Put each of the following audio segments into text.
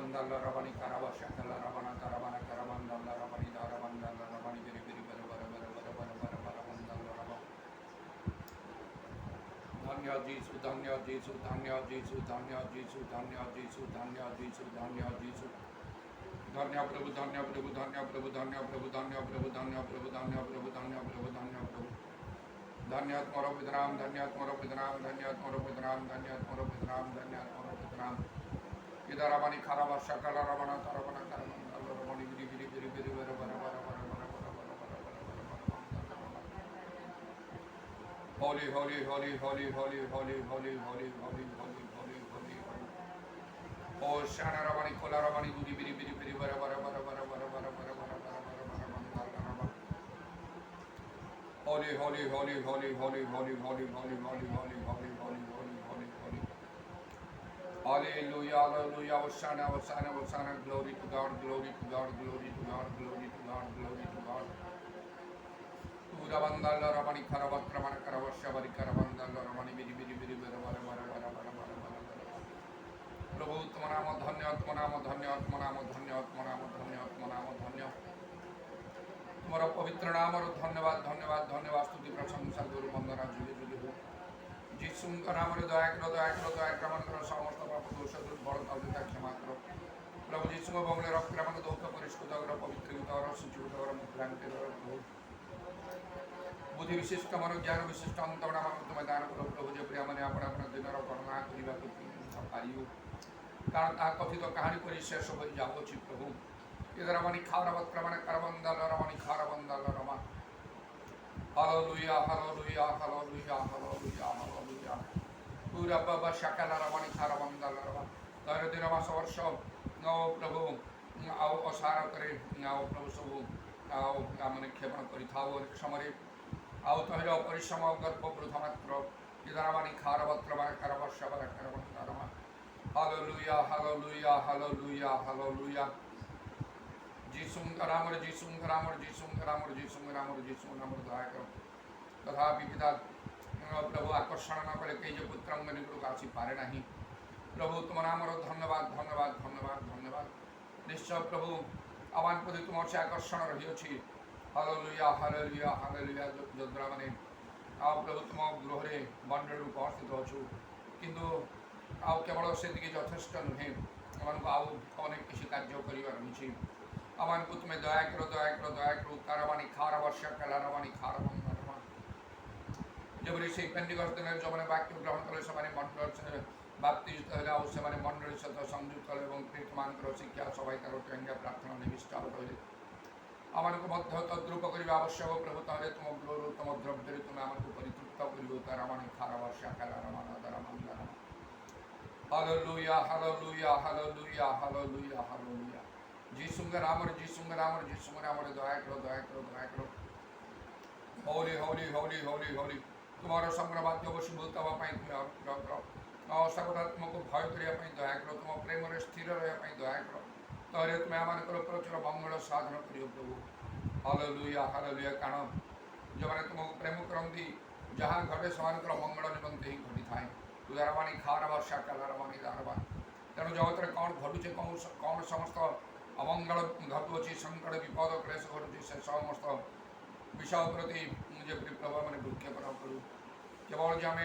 Karabandala Rabani Karabashakala Rabana Karabana Karabandala Rabani Darabandala Rabani Biri Biri Bara Bara Bara Bara Bara Bara Bara Bandala Rabba Dhanya Jisu Dhanya Jisu Dhanya Jisu Dhanya Jisu Dhanya Jisu Dhanya Jisu Dhanya Jisu Dhanya Prabhu Dhanya Prabhu Dhanya Prabhu Dhanya Prabhu Dhanya Prabhu Dhanya Prabhu Dhanya Prabhu Dhanya Prabhu Dhanya Prabhu Dhanyat Moro Vidram Dhanyat Moro Vidram Dhanyat Moro Vidram Dhanyat Moro Vidram Dhanyat Moro Vidram Ida Rabani Karava Shakala Rabana Karabana Karamana Rabani Viri Viri Viri Viri Viri Vara Vara Vara Vara Vara Vara Vara Vara Holy Holy Holy Holy Holy Holy Holy Holy Holy Holy Holy Holy Oh Shana Rabani Kola Rabani Viri Viri Viri Viri Vara Vara Vara Vara Vara Vara Vara Vara Vara Vara Holy Holy Holy Holy Holy Holy Holy Holy Holy Holy Holy Holy Holy Holy Holy Hallelujah, hallelujah, Hosanna, Hosanna, Hosanna, glory to God, glory to God, glory to God, glory to God, glory to God. Urabandala Rabani Karabakramana Karavashavari Karabandala Rabani Biri Biri Biri Bara Bara Bara Bara Bara Bara Bara Bara Prabhu Tmanamo Dhanya, Tmanamo Dhanya, Tmanamo Dhanya, Tmanamo Dhanya, Tmanamo Dhanya तुम्हारा पवित्र नाम और धन्यवाद धन्यवाद धन्यवाद स्तुति प्रशंसा गुरु वंदना जुगे जुगे हो যিশু নাম রে দয়া করো দয়া করো দয়া করো আমাদের সমস্ত পাপ দোষ দুর্বলতা ক্ষমা করো প্রভু যিশু বংলে রক্ত আমাদের দৌত পরিষ্কৃত করো পবিত্রীকৃত করো শুচিকৃত করো মুক্তান্তি করো প্রভু বুদ্ধি বিশিষ্ট আমার জ্ঞান বিশিষ্ট অন্তর আমার তুমি দান করো প্রভু যে প্রিয় মানে আপন আপন দিনর গণনা করিବାକୁ পারিও কারণ তাহা কথিত কাহিনী করে শেষ হয়ে যাওয়াছি প্রভু इधर रवानी खारा बक्रमण करबंदल रवानी खारा बंदल रमा hallelujah hallelujah hallelujah hallelujah hallelujah पूरा बाबा शकल रवानी खारा बंदल रमा तारे दिन मास वर्ष नो प्रभु आओ असार करे आओ प्रभु सब आओ आमने क्षेपण करि थाओ समरे आओ तहर परिश्रम गर्भ वृथा मात्र इधर रवानी खारा बक्रमण करबशबर करबंदल रमा हालेलुया हालेलुया हालेलुया हालेलुया जीसुंगरामर जीसुंगरामर जीसुंगरामर जीसुंगरामर जीसुंगरामर दया करो तथापि पिता प्रभु आकर्षण न करे कई जो पुत्र निकट आसी पारे नहीं प्रभु तुम नामर धन्यवाद धन्यवाद धन्यवाद धन्यवाद निश्चय प्रभु आह्वान प्रति तुम से आकर्षण रही अच्छी हालेलुया हालेलुया हालेलुया जद्रा माने आओ प्रभु तुम गृह बंडल उपस्थित अच्छु किंतु आओ केवल से यथेष्ट नुहे आउ अनेक किसी कार्य कर रही अमान को तुम्हें दया करो दया करो दया करो कारवानी खार वर्षा कलारवानी खार बंदरमा जब ऋषि पेंटिकस्ट दिन जो मैंने वाक्य ग्रहण कले से माने मंडल से बाप्तिस्ट हले आउ से माने मंडल सहित संयुक्त हले एवं प्रेत मानकर शिक्षा सबाई तार टंगा प्रार्थना निविष्ट होले अमान को मध्य तद्रूप करिवा आवश्यक प्रभु तारे तुम ग्लोरी तुम द्रव्य तुम अमान को परितृप्त करिवो कारवानी खार वर्षा कलारवाना दरमंदरमा hallelujah hallelujah hallelujah hallelujah hallelujah जीसुंग रामर जीसुंग रामर जीसुंग रामर दया करो दया करो दया करो होली होली होली होली होली तुम्हारा संग्रहवाद्य वशीभूत हवा तुम्हें अनुग्रह करो सकारात्मक भय करने दया करो तुम प्रेम स्थिर रहा दया करो तहरे तुम्हें आम प्रचुर मंगल साधन करियो प्रभु हालेलुया हालेलुया कारण जो मैंने तुमको प्रेम करती जहाँ घटे से मंगल निमंते ही घटी थाए तू दारवानी खार वर्षा कलारवानी दारवा तेणु जगत कौन घटुचे कौन समस्त अमंगल घटुअी संकट विपद क्लेश घटुचे से समस्त विषय प्रति मुझे प्रभु मैंने भूक्षेपण करूँ केवल जो आम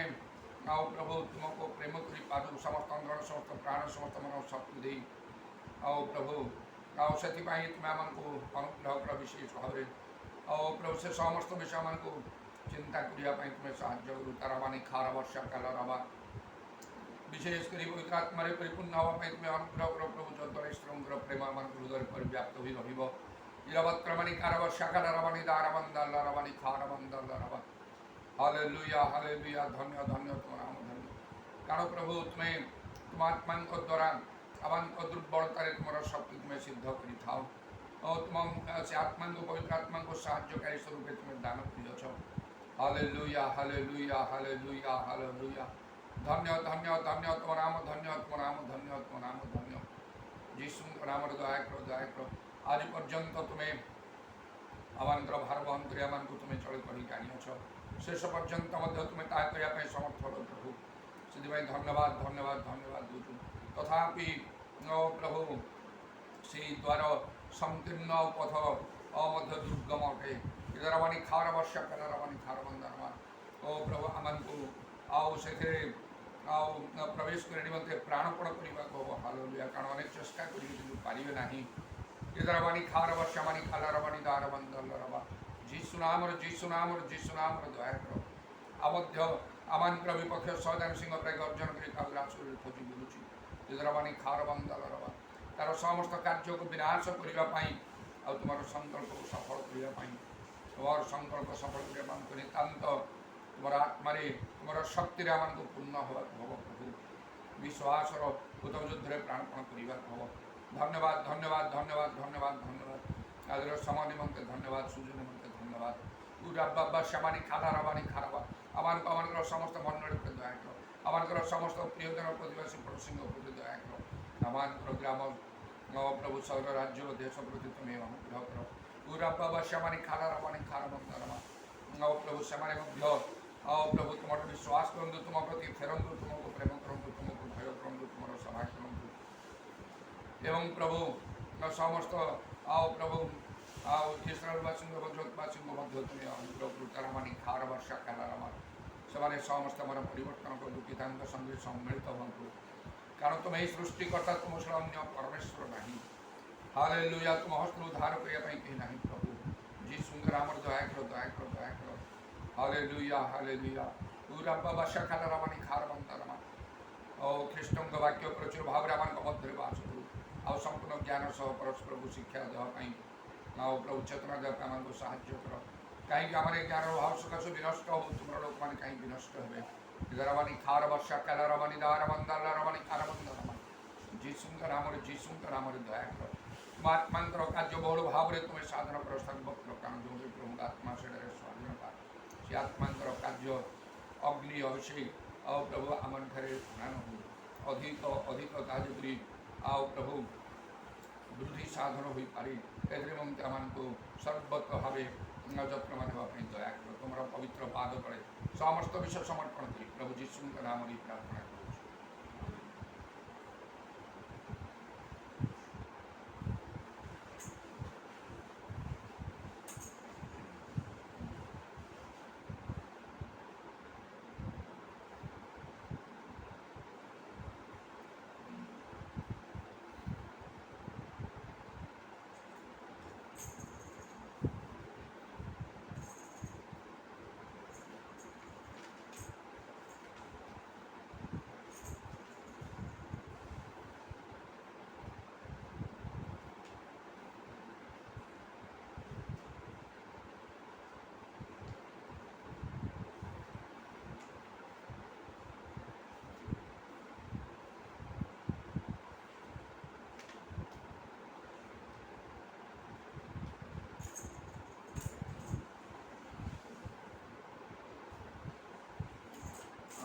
आओ प्रभु तुमको प्रेम कर पारू समस्त अंदर समस्त प्राण समस्त मन शक्ति दे आओ प्रभु आओ से तुम्हें आमको अनुग्रह कर विशेष भाव में आओ प्रभु से समस्त विषय मान को चिंता करने तुम्हें साहाଯ୍य करूँ तारावानी खार वर्षा काल रवा विशेषकर पवित्रात्मा परिपूर्ण हाँवाई तुम्हें अनुग्रह कर प्रभु जद्वारा स्त्रींर प्रेम मान हृदय पर व्याप्त हो रहीरवक्रमणि कारवर्षा कालरवाणी दारबंदल रवाणी खारबंदल रवा हालेलुया हालेलुया धन्य धन्य तुम नाम धन्य कारण प्रभु तुम्हें तुम आत्मा द्वारा आम दुर्बलतार तुम शक्ति तुम्हें सिद्ध कर थाओ और तुम से आत्मा को पवित्र आत्मा को साहाय्यकारी स्वरूप तुम्हें दान कर हालेलुया हालेलुया हालेलुया हालेलुया धन्य धन्य धन्य तुम नाम धन्य तुम नाम धन्य तुम नाम धन्य जीशु नाम दया करो दया करो आज पर्यंत तुम्हें आमर भार बहन कर तुम्हें चल कर जानिछ शेष पर्यंत तुम्हें ता करने समर्थ हो प्रभु से धन्यवाद धन्यवाद धन्यवाद दूचु तथापि ओ प्रभु সেই দ্বার সংকীর্ণ পথ অমধ্য দুর্গম অটে ইদারাবাণী খাওয়ার বর্ষা কালারাবাণী খাওয়ার বন্দারমা ও প্রভু ଆମକୁ ଆଉ ସେଥିରେ ଆଉ ପ୍ରବେଶ କରିବା ନିମନ୍ତେ ପ୍ରାଣପଣ କରିବାକୁ ହେବ ହାଲେଲୁୟା କାରଣ ଅନେକ ଚେଷ୍ଟା କରିବେ କିନ୍ତୁ ପାରିବେ ନାହିଁ ଇଦାରାବାଣୀ ଖାওয়ার বর্ষা ମାନି ଖାଲାରାବାଣୀ ଦାର ବନ୍ଦଲରବା ଯୀଶୁ ନାମର ଦୟା କର ଆମଧ୍ୟ ଆମମାନଙ୍କର ବିପକ୍ଷ ସଦାନ ସିଂହ ପ୍ରାୟ ଗର୍ଜନ କରି କାବୁଲାସୁରରେ ଖୋଜି ବୁଲୁଛି ଇଦାରାବାଣୀ ଖାওয়ার ବନ୍ଦଲରବା ତାର ସମସ୍ତ କାର୍ଯ୍ୟକୁ ବିନାଶ କରିବା ପାଇଁ ଆଉ ତୁମର ସଂକଳ୍ପକୁ ସଫଳ କରିବା ପାଇଁ ତୁମର ସଂକଳ୍ପ ସଫଳ କରିବା ପାଇଁ ନିତାନ୍ତ ତୁମର ଆତ୍ମାରେ ତୁମର ଶକ୍ତିରେ ଆମମାନଙ୍କୁ ପୂର୍ଣ୍ଣ ହେବାକୁ ହେବ ପ୍ରଭୁ ବିଶ୍ୱାସର ଉତ୍ତମ ଯୁଦ୍ଧରେ ପ୍ରାଣପଣ କରିବାକୁ ହେବ ଧନ୍ୟବାଦ ଧନ୍ୟବାଦ ଧନ୍ୟବାଦ ଧନ୍ୟବାଦ ଧନ୍ୟବାଦ ଆଜିର ସମୟ ନିମନ୍ତେ ଧନ୍ୟବାଦ ସୁଯୋଗ ନିମନ୍ତେ ଧନ୍ୟବାଦ ଉରାବା ସେମାନେ ଖାଲାରାବାଣୀ ଖାରାବା ଆମମାନଙ୍କର ସମସ୍ତ ମଣ୍ଡଳୀ ଉପରେ ଦୟା କର ଆମମାନଙ୍କର ସମସ୍ତ ପ୍ରିୟଜନ ପ୍ରତିବାସୀ ପଡ଼ୋଶୀଙ୍କ ପ୍ରତି ଦୟା କର ଆମମାନଙ୍କର ଗ୍ରାମ ପ୍ରଭୁ ସହର ରାଜ୍ୟ ଦେଶ ପ୍ରତି ତୁମେ ଅନୁଗ୍ରହ କର ଉରାବା ସେମାନେ ଖାଲାରାବାଣୀ ଖାରବନ୍ଦାରମା ପ୍ରଭୁ ସେମାନେ ମଧ୍ୟ ପ୍ରଭୁ ତୁମର ବିଶ୍ୱାସ କରନ୍ତୁ ତୁମ ପ୍ରତି ଫେରନ୍ତୁ ତୁମକୁ ପ୍ରେମ କରନ୍ତୁ ତୁମକୁ ଭୟ କରନ୍ତୁ ତୁମର ସଭା କରନ୍ତୁ ଏବଂ ପ୍ରଭୁ ସମସ୍ତ ପ୍ରଭୁ ଇସ୍ରାଏଲବାସୀଙ୍କ ଜଗତବାସୀଙ୍କ ମଧ୍ୟ ତୁମେ ଅନୁଗ୍ରହ କରୁ ତାରାମାନି ଖାର ବର୍ଷା କାଲାରାମା ସେମାନେ ସମସ୍ତ ଆମର ପରିବର୍ତ୍ତନ କରନ୍ତୁ କି ତାଙ୍କ ସଙ୍ଗେ ସମ୍ମିଳିତ ହୁଅନ୍ତୁ କାରଣ ତୁମେ ଏହି ସୃଷ୍ଟିକର୍ତ୍ତା ତୁମ ଛଡ଼ା ଅନ୍ୟ ପରମେଶ୍ୱର ନାହିଁ ହାଲେଲୁୟା ତୁମ ହସ୍ତରୁ ଉଦ୍ଧାର କରିବା ପାଇଁ କେହି ନାହିଁ ପ୍ରଭୁ ଯୀଶୁଙ୍କର ଆମର ଦୟା କର ଦୟା କର ଦୟା କର ହାଲେଲୁୟା ହାଲେଲୁୟା ଉରାବା ବର୍ଷା କାଲାରାମାନି ଖାର ବନ୍ଦାରମା ଓ ଖ୍ରୀଷ୍ଟଙ୍କ ବାକ୍ୟ ପ୍ରଚୁର ଭାବରେ ଆମମାନଙ୍କ ମଧ୍ୟରେ ବାସ କରୁ ଆଉ ସମ୍ପୂର୍ଣ୍ଣ ଜ୍ଞାନ ସହ ପରସ୍ପରକୁ ଶିକ୍ଷା ଦେବା ପାଇଁ ଆଉ ପ୍ରଭୁ ଚେତନା ଦେବା ପାଇଁ ଆମକୁ ସାହାଯ୍ୟ କର କାହିଁକି ଆମର ଏ ଜ୍ଞାନର ଅଭାବ ସକାଶୁ ବିନଷ୍ଟ ହବ ତୁମର ଲୋକମାନେ କାହିଁକି ବିନଷ୍ଟ ହେବେ ଇଦାରାବାଣୀ ଖାର ବର୍ଷା କାଲାରାବାଣୀ ଦାରବନ୍ଦାଲାରାବାଣୀ ଖାରବନ୍ଦାରମା ଯୀଶୁଙ୍କ ନାମରେ ଦୟା କର ତୁମ ଆତ୍ମାଙ୍କର କାର୍ଯ୍ୟ ବହୁଳ ଭାବରେ ତୁମେ ସାଧନ କର ସର୍ବତ୍ର କାରଣ ଯେଉଁଠି ପ୍ରଭୁଙ୍କ ଆତ୍ମା ସେଠାରେ ସ୍ୱାଧୀନତା ସେ ଆତ୍ମାଙ୍କର କାର୍ଯ୍ୟ ଅଗ୍ନି ଅଭିଷେକ ଆଉ ପ୍ରଭୁ ଆମଠାରେ ସ୍ନାନ ହୁଏ ଅଧିକ ତାହା ଯେପରି ଆଉ ପ୍ରଭୁ ବୃଦ୍ଧି ସାଧନ ହୋଇପାରେ ଏଥିରେ ମଧ୍ୟ ଆମମାନଙ୍କୁ ସର୍ବତ୍ର ଭାବେ ଯତ୍ନବାନ ହେବା ପାଇଁ ଦୟା କର ତୁମର ପବିତ୍ର ପାଦ ତଳେ ସମସ୍ତ ବିଷୟ ସମର୍ପଣ କରି ପ୍ରଭୁ ଯୀଶୁଙ୍କ ନାମରେ ପ୍ରାର୍ଥନା କରୁଛୁ।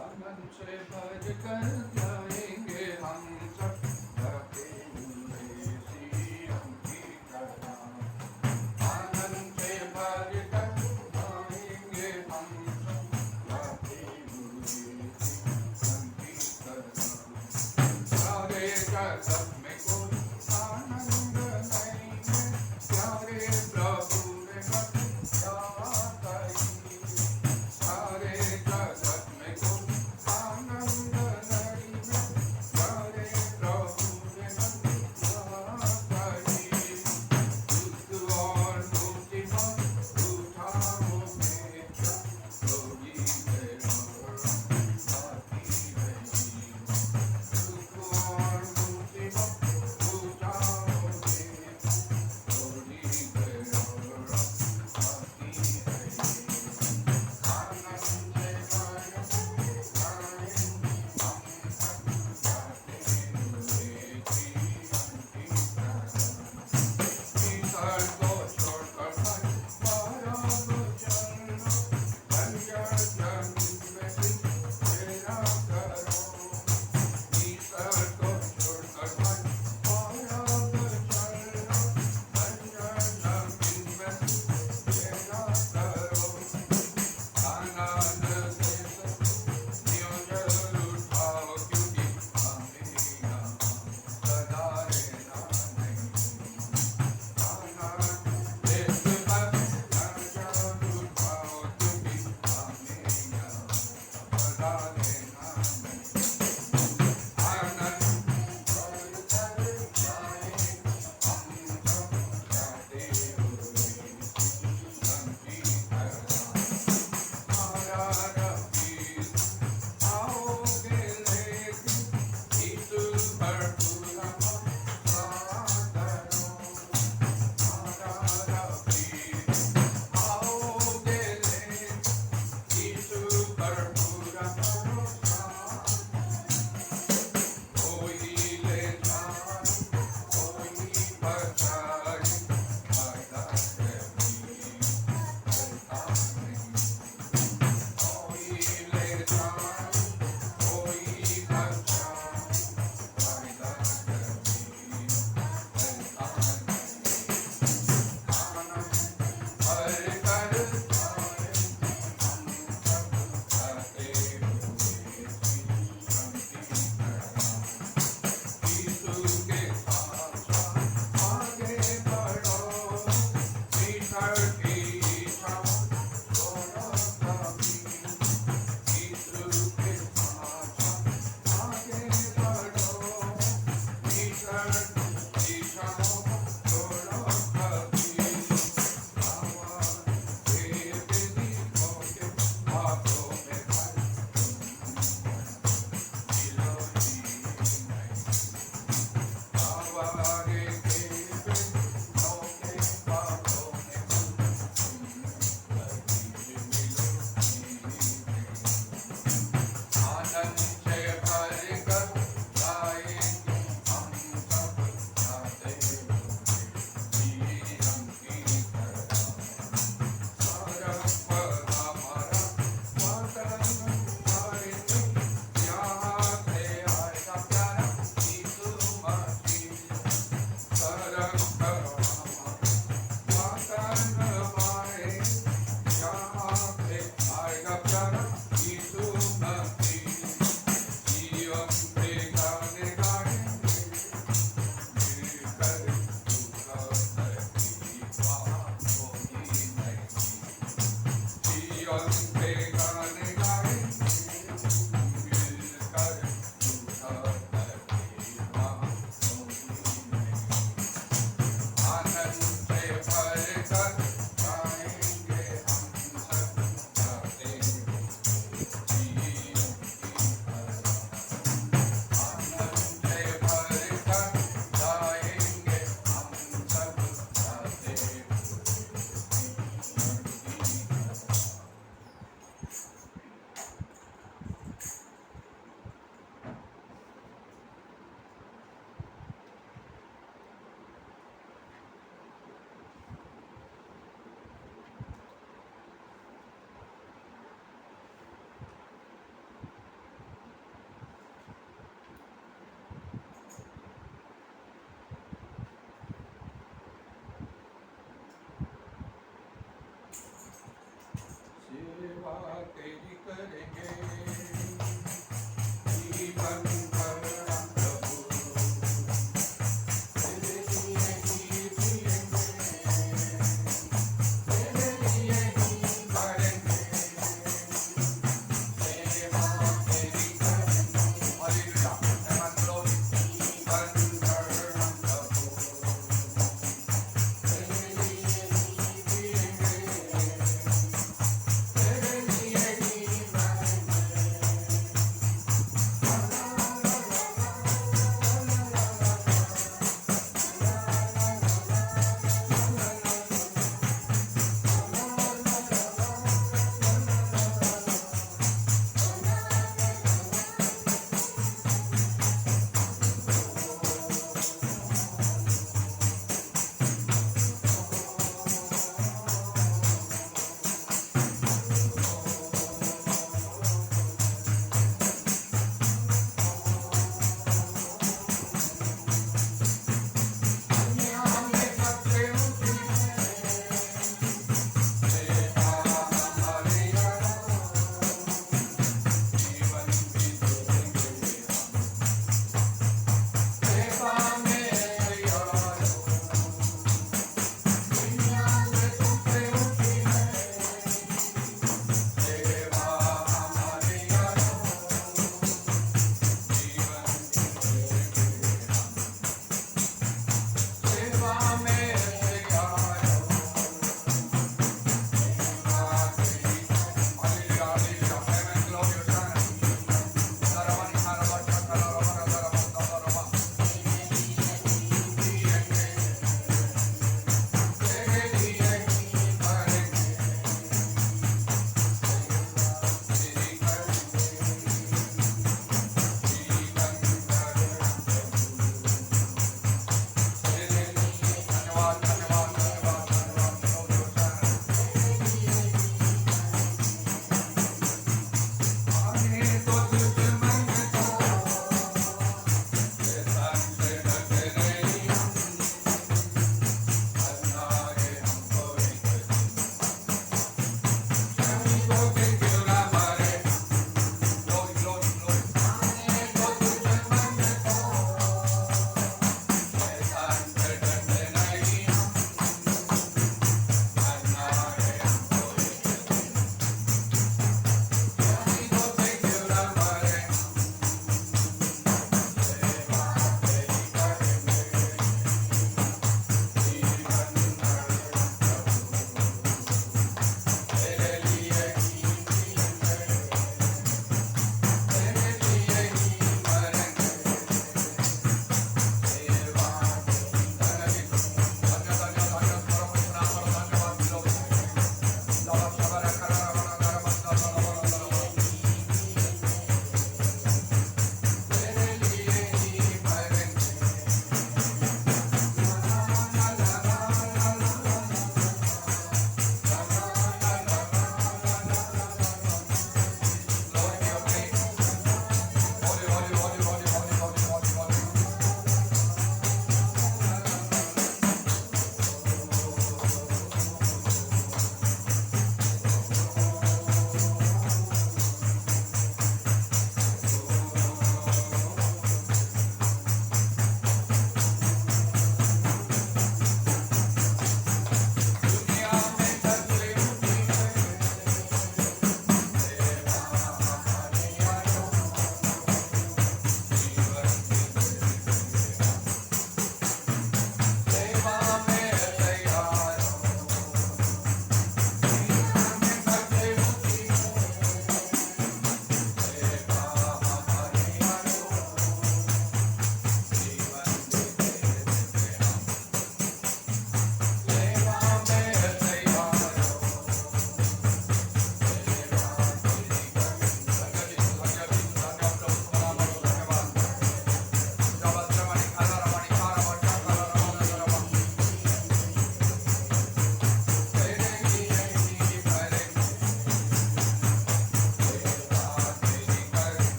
आनंद से भज कर जाएंगे हम सब गाते हुए सीएम की तरह आनंद से भज कर जाएंगे हम सब गाते हुए सीएम की तरह सारे जगत में कोई आनंद नहीं है प्यारे प्रभु ने मत सारे जगत में कोई आनंद नहीं है प्यारे प्रभु ने मत दुख और मुसीबत उठाओ मेरा होगी बाकी रही दुख और मुसीबत उठाओ मेरा होगी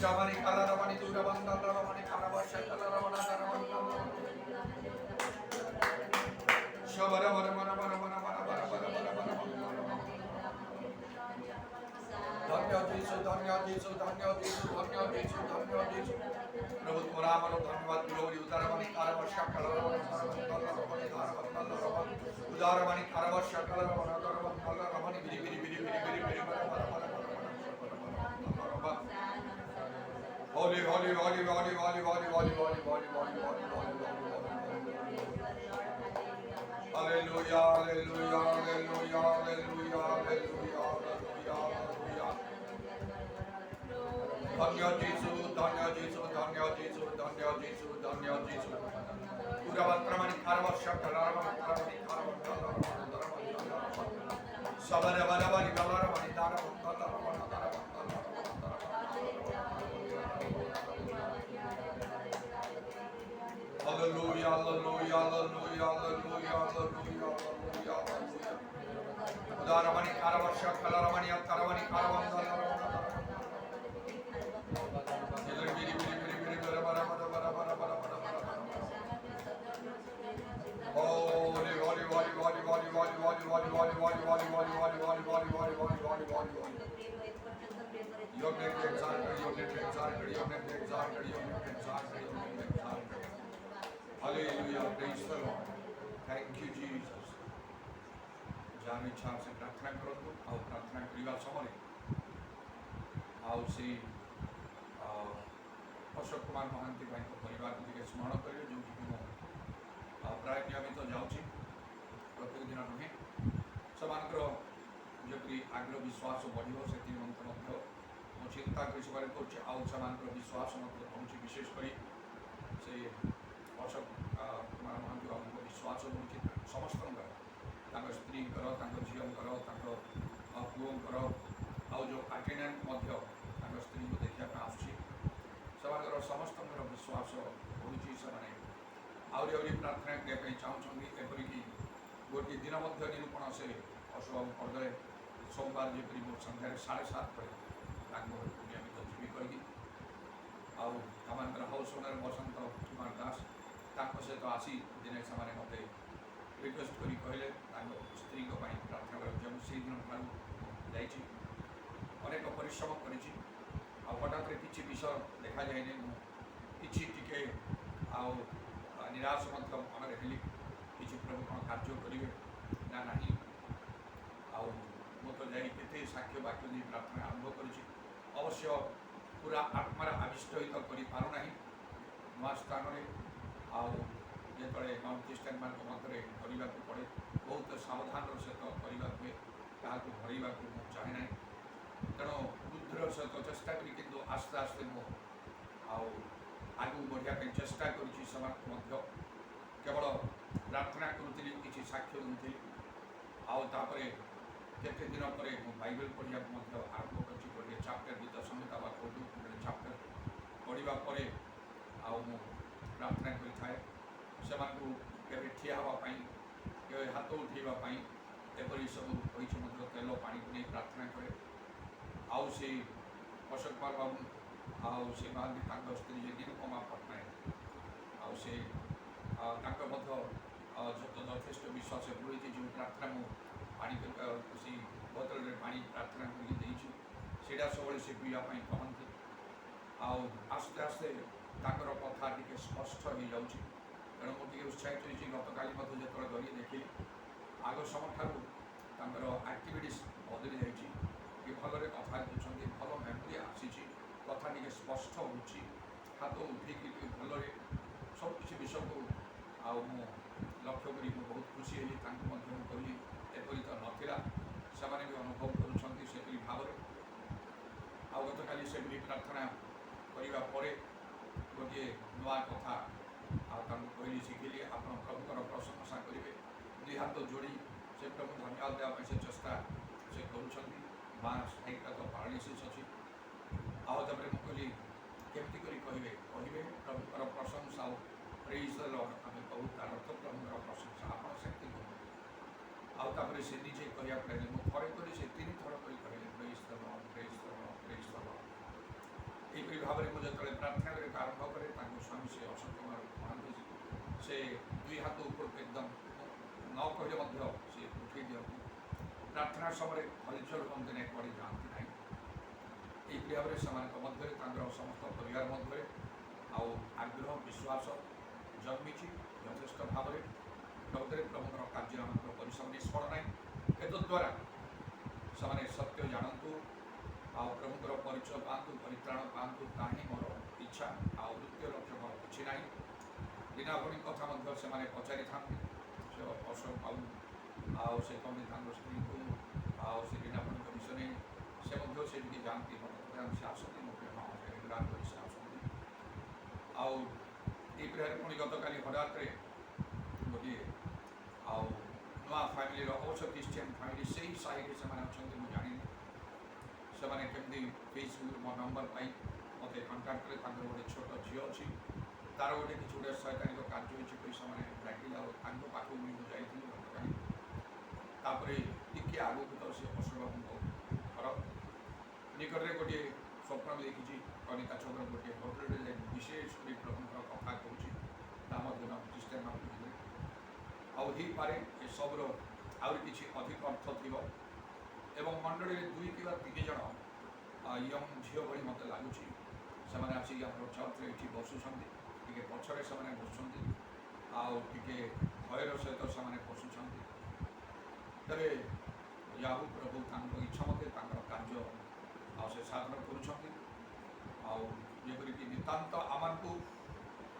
Shamani Kala Ramani Dura Bandala Ramani Kala प्रभु तुम्हारा हमारा धन्यवाद ग्लोरी उदारवाणी कारवश कलरवाणी उदारवाणी कारवश कलरवाणी बिरी बिरी बिरी बिरी बिरी बिरी Holi Holi Holi Holi Holi Holi Holi Holi Holi hallelujah hallelujah hallelujah hallelujah hallelujah hallelujah धन्य जीसु धन्य जीसु धन्य जीसु धन्य जीसु धन्य जीसु पूरा वर्तमानी कारवश कलरवाणी सबरे Barwani कलरवानी दारवानी Hallelujah, hallelujah, hallelujah, hallelujah, hallelujah, hallelujah. Udaramani karavasha kalaramani karavani karavan Holy, holy, holy, holy, holy, holy, holy, holy, holy, holy, holy, holy, holy, holy, holy, holy, holy, holy. Your name be exalted, your name be exalted, your name be exalted, your name be exalted, your name be exalted. Hallelujah, praise the Lord. Thank you, Jesus. जान इच्छा से प्रार्थना करो और प्रार्थना करिवा समय से अशोक कुमार महांती भाई परिवार को स्मरण करेंगे जो कि प्राय नियमित जाऊँगी प्रत्येक दिन नुहे से जबकि आग्रह विश्वास बढ़ से चिंता कर विश्वास बढ़ुची विशेषकर से अशोक कुमार महांती बाबू विश्वास बढ़ुची समस्त स्त्री झीकर पुओर आउ जो आटेडेंट स्त्री को देखा आसूँ समस्त विश्वास बढ़ुची से आहरी प्रार्थना करने चाहूँगी एपरिक गोटे दिन निरूपण से अशोक करदे सोमवार जपरी मोर सन्धार 7:30 पर नियमित जीवी करी आम हाउस ओनर बसंत कुमार दास सहित आसी दिने से मत रिक्वेस्ट करी कहले स्त्री प्रार्थना कर से दिन ठार अनेक परिश्रम कर हठात किसी विषय देखा जाए कि निराश मन हेली कि प्रभु कौन कार्य करेंगे ना ना मुझे जाते साक्ष्य वाक्य नहीं प्रार्थना आरंभ कर अवश्य पूरा आत्मार आविष्ट कर पारना नुआ स्थान में आते माउंट क्रिस्टियन मान मध्य करने पड़े बहुत सावधान सहित करने हुए क्या हरवा चाहे ना तेणु बुद्धिर सहित चेष्टा करी कि आस्ते आस्ते आगू बढ़िया चेष्टा करुँच केवल प्रार्थना करुँगी किसी साक्ष्य दूसरी आउे केते दिन पर बाइबल पढ़ा आरंभ कर गोटे चैप्टर गीत संहिता गोटे चैप्टर पढ़ा प्रार्थना करें से ठिया हाँपाई के हाथ उठेवाई एपरी सब तेल पानी को नहीं प्रार्थना करे आउ से अशोक कुमार बाबू आउ से महांती स्त्री निरुपमा पट्टनायक आउ से यथेष विश्वास बढ़ी जो प्रार्थना पानी से बोतल में पानी प्रार्थना करटा सब से पीवाई कहती आस्ते आस्ते कथा टी स्पष्ट हो जाऊँगी तेणु मुझे उत्साहित होती गत काली जो गली देखिए आग समय ठार आक्टिविटीज बदली जाइए भल कथा कहते भल मेमोरी आसी कथा टी स्पष्ट हो हाथ उठे भल सबकि विषय को लक्ष्य करी बहुत खुशी है कहली एपरी तो नाला से भी अनुभव करुँचे भाव गत काली से प्रार्थना करने गोटे नुआ कथा कहली शिखिली आप प्रभुकर प्रशंसा करेंगे दुई हाथ जोड़ी से प्रभु धन्यवाद देवाई से चेष्टा से कर माँ साइटा तो पारालीसीस अच्छी मुझे कहली केमती कहे प्रभुकर प्रशंसा प्रेज द लॉर्ड आम कहूँ तार अर्थ प्रभुकर प्रशंसा आप सेमती कहते से निजे कह मुझे थे से 3 थर कहले praise the lord praise the lord praise the lord এইপରି ଭାବରେ ମୁଁ ଯେତେବେଳେ ପ୍ରାର୍ଥନା କରିବାକୁ ଆରମ୍ଭ କରେ ତାଙ୍କ ସ୍ୱାମୀ ସେ ଅଶୋକ କୁମାର ମହାନ୍ତି ସେ ଦୁଇ ହାତ ଉପରକୁ ଏକଦମ ନ କହିଲେ ମଧ୍ୟ ସେ ଉଠାଇ ଦିଅନ୍ତି। ପ୍ରାର୍ଥନା ସମୟରେ ହଲଚଲ ହୁଅନ୍ତି ନାହିଁ, କୁଆଡ଼େ ଯାଆନ୍ତି ନାହିଁ। ଏଇପରି ଭାବରେ ସେମାନଙ୍କ ମଧ୍ୟରେ ତାଙ୍କର ସମସ୍ତ ପରିବାର ମଧ୍ୟରେ ଆଉ ଆଗ୍ରହ ବିଶ୍ୱାସ ଜନ୍ମିଛି ଯଥେଷ୍ଟ ଭାବରେ। ପ୍ରକୃତରେ ପ୍ରଭୁଙ୍କର କାର୍ଯ୍ୟମାନଙ୍କର ପରିଶ୍ରମ ନିଷ୍ଫଳ ନାହିଁ। ଏତଦ୍ୱାରା ସେମାନେ ସତ୍ୟ ଜାଣନ୍ତୁ ଆଉ ପ୍ରଭୁଙ୍କର ପରିଚୟ ପାଆନ୍ତୁ, ପରିତ୍ରାଣ ପାଆନ୍ତୁ, ତାହା ହିଁ ମୋର ଇଚ୍ଛା। ଆଉ ଦ୍ୱିତୀୟ ଲକ୍ଷ୍ୟ ମୋର କିଛି ନାହିଁ। ଦିନାଭରି କଥା ମଧ୍ୟ ସେମାନେ ପଚାରିଥାନ୍ତି ସେ ଅଶୋକ ବାବୁ ଆଉ ସେ କମି ତାଙ୍କ ସ୍ତ୍ରୀଙ୍କୁ ଆଉ ସେ ଦିନାଭରିଙ୍କ ବିଷୟ ନେଇ ସେ ମଧ୍ୟ ସେଠିକି ଯାଆନ୍ତି। ମୋତେ ସେ ଆସନ୍ତି, ମୋ ହଁ ରେଗୁଲାର କରି ସେ ଆସନ୍ତି। ଆଉ ଏଇଭଳି ପୁଣି ଗତକାଲି ହଠାତ୍ରେ ଗୋଟିଏ ଆଉ ନୂଆ ଫ୍ୟାମିଲିର ଅବଶ୍ୟ ଖ୍ରୀଷ୍ଟିଆନ ଫ୍ୟାମିଲି ସେଇ ସାହିରେ ସେମାନେ ଅଛନ୍ତି, ମୁଁ ଜାଣିନି ସେମାନେ କେମିତି ଫେସବୁକ୍ ମୋ ନମ୍ବର ପାଇ ମୋତେ କଣ୍ଟାକ୍ଟ କଲେ। ତାଙ୍କର ଗୋଟେ ଛୋଟ ଝିଅ ଅଛି, ତା'ର ଗୋଟେ କିଛି ଗୋଟେ ଶୈତାନିକ କାର୍ଯ୍ୟ ହୋଇଛି ବୋଲି ସେମାନେ ଡାକିଲେ ଆଉ ତାଙ୍କ ପାଖକୁ ବି ମୁଁ ଯାଇଥିଲି ଗତକାଲି। ତାପରେ ଟିକେ ଆଗକୁ ତ ସେ ଅଶୋକବାବୁଙ୍କ ଘର ନିକଟରେ ଗୋଟିଏ ସ୍ୱପ୍ନ ବି ଦେଖିଛି। କନିକା ଛକର ଗୋଟିଏ ହୋଟେଲରେ ଯାଇ ବିଶେଷ କରି ପ୍ରଭୁଙ୍କର କଥା କହୁଛି, ତା ମଧ୍ୟ ଖ୍ରୀଷ୍ଟିଆନ ଭିତରେ ଆଉ ହେଇପାରେ ଏସବୁର ଆହୁରି କିଛି ଅଧିକ ଅର୍ଥ ଥିବ। ଏବଂ ମଣ୍ଡଳୀରେ 2 କିମ୍ବା 3 ଜଣ ୟଙ୍ଗ ଝିଅ ଭଳି ମୋତେ ଲାଗୁଛି। ସେମାନେ ଆସିକି ଆମର ଚର୍ଚ୍ଚରେ ଏଠି ବସୁଛନ୍ତି, ଟିକେ ପଛରେ ସେମାନେ ବସୁଛନ୍ତି ଆଉ ଟିକେ ଭୟର ସହିତ ସେମାନେ ବସୁଛନ୍ତି। ତେବେ ଯାହୁ ପ୍ରଭୁ ତାଙ୍କ ଇଚ୍ଛା ମତେ ତାଙ୍କର କାର୍ଯ୍ୟ ଆଉ ସେ ସାଧନ କରୁଛନ୍ତି। ଆଉ ଯେପରିକି ନିତାନ୍ତ ଆମକୁ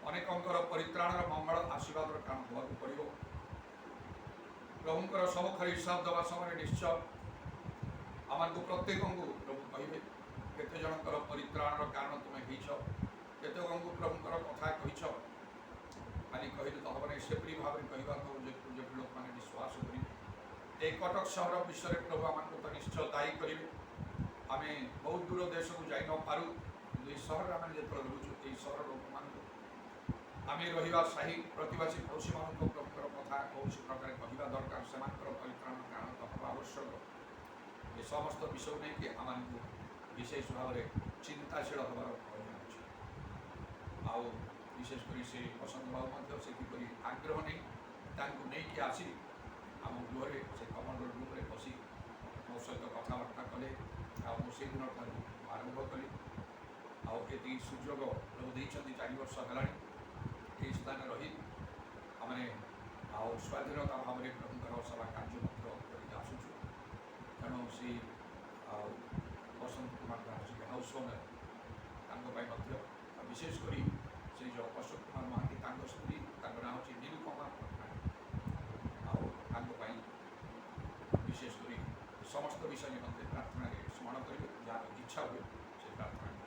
ଅନେକଙ୍କର ପରିତ୍ରାଣର ମଙ୍ଗଳ ଆଶୀର୍ବାଦର କାମ ହେବାକୁ ପଡ଼ିବ। ପ୍ରଭୁଙ୍କର ସମ୍ମୁଖରେ ହିସାବ ଦେବା ସମୟରେ ନିଶ୍ଚୟ ଆମକୁ ପ୍ରତ୍ୟେକଙ୍କୁ ପ୍ରଭୁ କହିବେ କେତେ ଜଣଙ୍କର ପରିତ୍ରାଣର କାରଣ ତୁମେ ହେଇଛ, କେତେ ଜଣଙ୍କୁ ପ୍ରଭୁଙ୍କର କଥା କହିଛ। ଖାଲି କହିଲେ ତ ହେବ ନାହିଁ, ସେପରି ଭାବରେ କହିବାକୁ ଯେପରି ଲୋକମାନେ ବିଶ୍ୱାସ କରିବେ। এই କଟକ ସହର ବିଷୟରେ ପ୍ରଭୁ ଆମକୁ ତ ନିଶ୍ଚୟ ଦାୟୀ କରିବେ। ଆମେ ବହୁତ ଦୂର ଦେଶକୁ ଯାଇ ନପାରୁ, କିନ୍ତୁ ଏହି ସହରରେ ଆମେ ଯେତେବେଳେ ରହୁଛୁ ଏହି ସହର ଲୋକମାନଙ୍କୁ ଆମେ ରହିବା ସାହି ପ୍ରତିବାସୀ ପଡ଼ୋଶୀମାନଙ୍କୁ ପ୍ରଭୁଙ୍କର କଥା କୌଣସି ପ୍ରକାର କହିବା ଦରକାର। ସେମାନଙ୍କର ପରିତ୍ରାଣ କାରଣ ତ ହେବା ଆବଶ୍ୟକ। ଏ ସମସ୍ତ ବିଷୟ ନେଇକି ଆମକୁ ବିଶେଷ ଭାବରେ ଚିନ୍ତାଶୀଳ ହେବାର ପ୍ରয়োଜନ ଅଛି। ଆଉ ବିଶେଷ କରି ସେ ବସନ୍ତ ବାବୁ ମଧ୍ୟ ସେ କିପରି ଆଗ୍ରହ ନେଇ ତାଙ୍କୁ ନେଇକି ଆସି ଆମ ଗୃହରେ ସେ କମଣ୍ଡର ରୁମ୍ରେ ବସି ମୋ ସହିତ କଥାବାର୍ତ୍ତା କଲେ। ଆଉ ମୁଁ ସେଦିନ ଠାରୁ ଆରମ୍ଭ କଲି। ଆଉ ଏତିକି ସୁଯୋଗ ପ୍ରଭୁ ଦେଇଛନ୍ତି 4 ବର୍ଷ ହେଲାଣି ଏହି ସ୍ଥାନରେ ରହି ଆମେ ଆଉ ସ୍ୱାଧୀନତା ଭାବରେ ପ୍ରଭୁଙ୍କର ସେବା କାର୍ଯ୍ୟ ମଧ୍ୟ କରିକି ଆସୁଛୁ। ତେଣୁ ସେ ଆଉ ବସନ୍ତ କୁମାର ଦାସ ହାଉସ୍ ଓନର ତାଙ୍କ ପାଇଁ ମଧ୍ୟ ବିଶେଷ କରି ସେ ଯେଉଁ ଅଶୋକ କୁମାର ମହାନ୍ତି ତାଙ୍କ ସ୍ତ୍ରୀ ତାଙ୍କ ନାଁ ହେଉଛି ନିରୁପମା ପଟ୍ଟନାୟକ। ଆଉ ତାଙ୍କ ପାଇଁ ବିଶେଷ କରି ସମସ୍ତ ବିଷୟ ନିମନ୍ତେ ପ୍ରାର୍ଥନାରେ ସ୍ମରଣ କରିବେ। ଯାହାର ଇଚ୍ଛା ହୁଏ ସେ ପ୍ରାର୍ଥନା କରିବେ।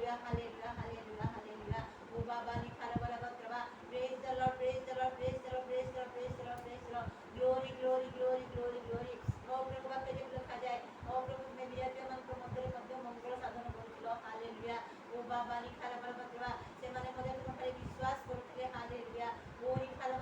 Hallelujah, hallelujah, hallelujah, hallelujah. Oh Baba ni khara bara batraba. Praise the Lord, praise the Lord, praise the Lord, praise the Lord, praise the Lord, praise the Lord. Glory, glory, glory, glory, glory. Oh प्रभु वाक्य जब लिखा जाए, oh प्रभु में विजय मन को मध्य मंगल साधन करुथिलो. Hallelujah. Oh Baba ni khara bara batraba. से माने मध्य तुम खाली विश्वास करुथिले. Hallelujah. Oh ni khara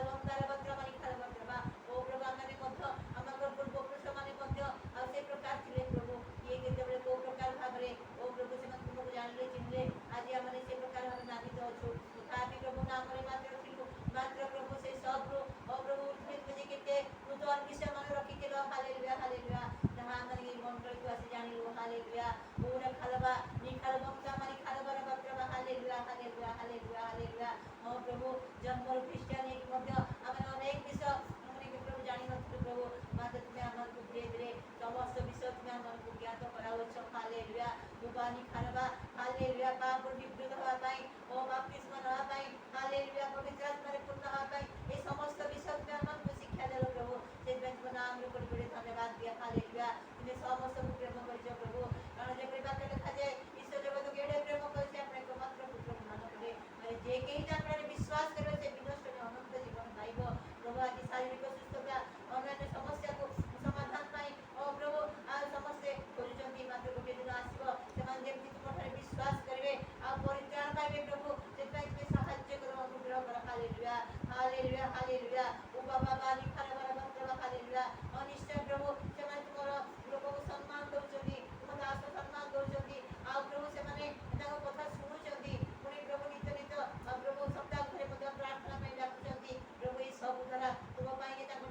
बंदार बात्रबा नि khara batraba. Oh प्रभु आमने मध्य आमर पूर्व पुरुष माने मध्य आ से प्रकार थिले प्रभु. ये केतेबेले को प्रकार भाबरे ओ प्रभु से मन तुमको जानले चिन्हले आज आमने से प्रकार भाबरे नामित अछु. तथापि प्रभु नामरे मात्र थिलु मात्र प्रभु से सब ओ प्रभु उठित बजे केते नूतन विषय मन रखिथिलो. Hallelujah, hallelujah. जहां आमने मंडल को आसे जानिलु. हालेलुया. पूरा खलबा नि खलबा माने खलबा बात्रबा. Hallelujah, hallelujah, hallelujah, hallelujah. ओ प्रभु जन्मर क्रिश्चियन एक मध्य आमने अनेक विषय आमने के प्रभु जानि नथिलु प्रभु. मात्र तुमे हमको धीरे धीरे समस्त विषय तुमे हमको ज्ञात करावछ. हालेलुया. दुबानी खलबा. हालेलुया. पाप निवृत्त होवा पाई ओ बपतिस्मा नवा पाई. हालेलुया. पवित्र आत्मा रे पूर्ण होवा पाई ए समस्त विषय तुमे हमको शिक्षा देलो प्रभु. से तुम नाम रे बड़े बड़े धन्यवाद दिया. हालेलुया. तुमे समस्त को प्रेम करियो प्रभु. कारण जे कृपा के लिखा जाए ईश्वर जगत के एडे प्रेम करছে अपने को मात्र पुत्र मान करे अरे जे केही तापर विश्वास करबे से विनष्ट ने अनंत जीवन पाइबो. प्रभु आज शारीरिक सुस्थता अन्य समस्या को समाधान पाई ओ प्रभु आ समस्या करूचंती मात्र गोटे दिन आसीबो से मान जेमति तुम ठारे विश्वास करबे आ परित्राण पाइबे प्रभु. जेता तुमे सहाय्य करो अनुग्रह करो. Hallelujah, hallelujah, hallelujah. ओ बाबा बानी खरा बरा बात्रा. हालेलुया. अनिष्ट प्रभु से मान तुमरो लोक को सम्मान दउचंती तुम दास सम्मान दउचंती आ प्रभु से माने ताको कथा सुनुचंती पुनी प्रभु नित नित प्रभु सप्ताह घरे मध्य प्रार्थना में डाकुचंती प्रभु ई सब द्वारा तुम पाइए ताको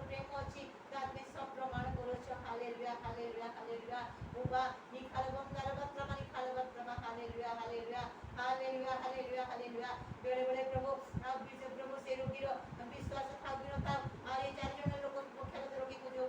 प्रेम अछि तामे सब प्रमाण करोछ. Hallelujah, hallelujah, hallelujah. उबा नि खलबंदार बात्रा माने खलबत्रा. Hallelujah, hallelujah, hallelujah, hallelujah, hallelujah. बेले बेले प्रभु आप विश्व प्रभु से रोगीर विश्वास थाबिनो था आ ये चार जन लोक पक्षागत रोगी को जो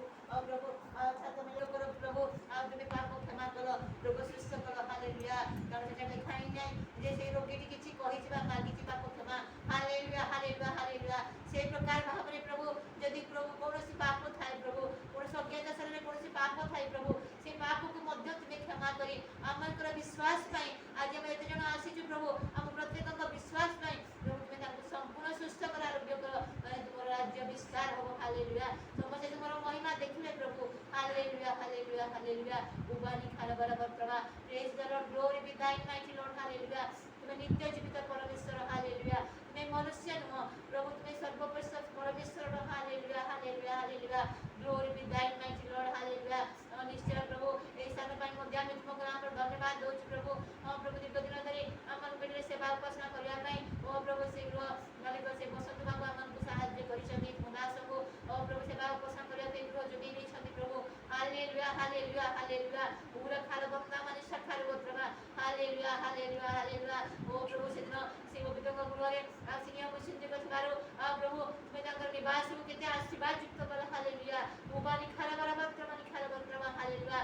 प्रभु छात्र में लोक प्रभु आप तुमे पाप क्षमा करो रोग सुस्थ करो. हालेलुया. कारण सेटा लिखाई नै जे से रोगी टी किछि कहिबा मागिछि पाप क्षमा. Hallelujah, hallelujah, hallelujah. से प्रकार भाबरे प्रभु यदि प्रभु कोनोसी पाप थाए प्रभु कोन सज्ञात शरीर कोनोसी पाप थाए प्रभु से पाप को मध्य तुमे क्षमा करी आमकर विश्वास पाई आज हम एते जण आसीछु प्रभु हम प्रत्येक का विश्वास पाई प्रभु तुमे ताको संपूर्ण सुस्थ कर आरोग्य करो तुम राज्य विस्तार हो. हालेलुया. समस्त तुमर महिमा देखिले प्रभु. Hallelujah, hallelujah, hallelujah. उबानी खाना बराबर प्रभा. Praise the lord. Glory be thine mighty lord. Hallelujah. तुमे नित्य जीवित परमेश्वर. हालेलुया. तुमे मनुष्य नुह प्रभु तुमे सर्वोपरि परमेश्वर. Hallelujah, hallelujah, hallelujah. Glory be thine mighty lord. Hallelujah. निश्चय प्रभु ए स्थान पाई मध्य हम तुमको नाम पर धन्यवाद दउछ प्रभु. प्रभु दीर्घ दिन धरि हमन बेले सेवा उपासना करिया पाई ओ प्रभु शीघ्र मालिक से बसंत बाबू हमन को सहाय्य करिसथि. मुदास को ओ प्रभु सेवा उपासना करिया पे ग्रह जोगी नै छथि प्रभु. Hallelujah, hallelujah, hallelujah. पूरा खाल बंदा माने सखार प्रभु. Hallelujah, hallelujah, hallelujah. ओ प्रभु से दिन से गोपिका गृह रे आसिनिया मुसिन जगत बारो प्रभु तुमे ताकर निवास को केते आशीर्वाद युक्त कर. हालेलुया. उबानी खाला बरा बात्र माने खाला बात्र. हालेलुया.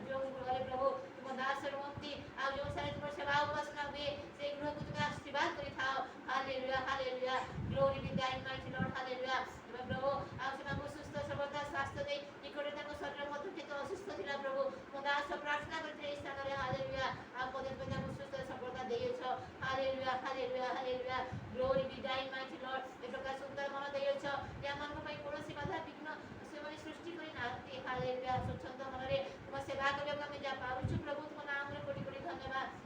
जो गृह रे प्रभु तुम दास रुंती आ जो सारे तुम सेवा उपासना हुए से गृह को तुम आशीर्वाद करि थाओ. Hallelujah, hallelujah. Glory be thine mighty lord. Hallelujah. तुम प्रभु आ से मांगो सुस्थ सर्वदा स्वास्थ्य दे निकटे ताको शरीर मध्य केते असुस्थ थिला प्रभु तुम दास प्रार्थना करते स्थान रे. हालेलुया. आप पदे पदे सुस्थ सर्वदा देयछ. Hallelujah, hallelujah, hallelujah. Glory be thine mighty lord. ए प्रकार सुंदर मन देयछ जे हमन को पई कोनोसी बाधा विघ्न से माने सृष्टि करि नाथि. हालेलुया. स्वच्छंद मन रे तुम सेवा करबे हम जा पाउछु प्रभु तुम नाम रे कोटि कोटि धन्यवाद.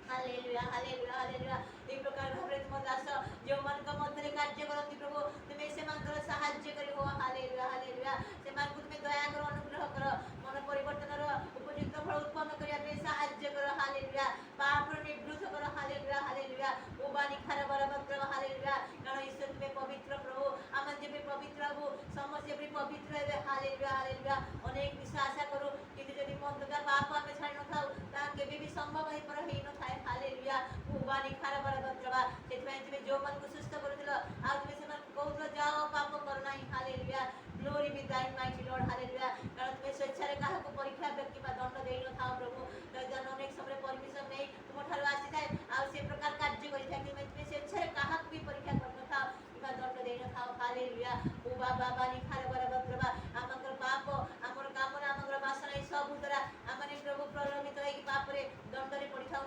Hallelujah, hallelujah, hallelujah. ए प्रकार भाबरे तुम दास जो मन का मध्य कार्य करती प्रभु तुमे से मानकर सहाय्य करी हो. Hallelujah, hallelujah. से मान को तुमे दया करो अनुग्रह करो मन परिवर्तन रो उपयुक्त फल उत्पन्न करिया पे सहाय्य करो. हालेलुया. पाप निवृत्त करो. Hallelujah, hallelujah. उबानी खारा बराबर. हालेलुया. कारण ईश्वर तुमे पवित्र प्रभु आमन जेबे पवित्र हो समस्त जेबे पवित्र है. Hallelujah, hallelujah. अनेक विषय आशा करो किंतु यदि मन का पाप आमे छाड़ी न खाऊ ता केबे भी संभव है पर हे न थाए. हालेलुया. उबानी खारा बराबर. सेतमे तुमे जो मन को सुस्थ करथिलो आ तुमे से मन कहउलो जाओ पाप कर नाही. Hallelujah. Glory be thine mighty lord. Hallelujah. कारण तुमे स्वेच्छा काहा को परीक्षा व्यक्ति बा दंड देई न थाओ प्रभु. जन अनेक समय परमिशन नै तुम ठारो आसी थाए आ से प्रकार कार्य करि थाए तुमे स्वेच्छा काहा को भी परीक्षा कर न थाओ किबा दंड देई न थाओ. हालेलुया. ओ बाबा बानी खारा बराबर प्रभा हमकर पाप हमर कामना हमर वासना सब उतरा हमने प्रभु प्रलोभित है कि पाप रे दंड रे पड़ी थाओ.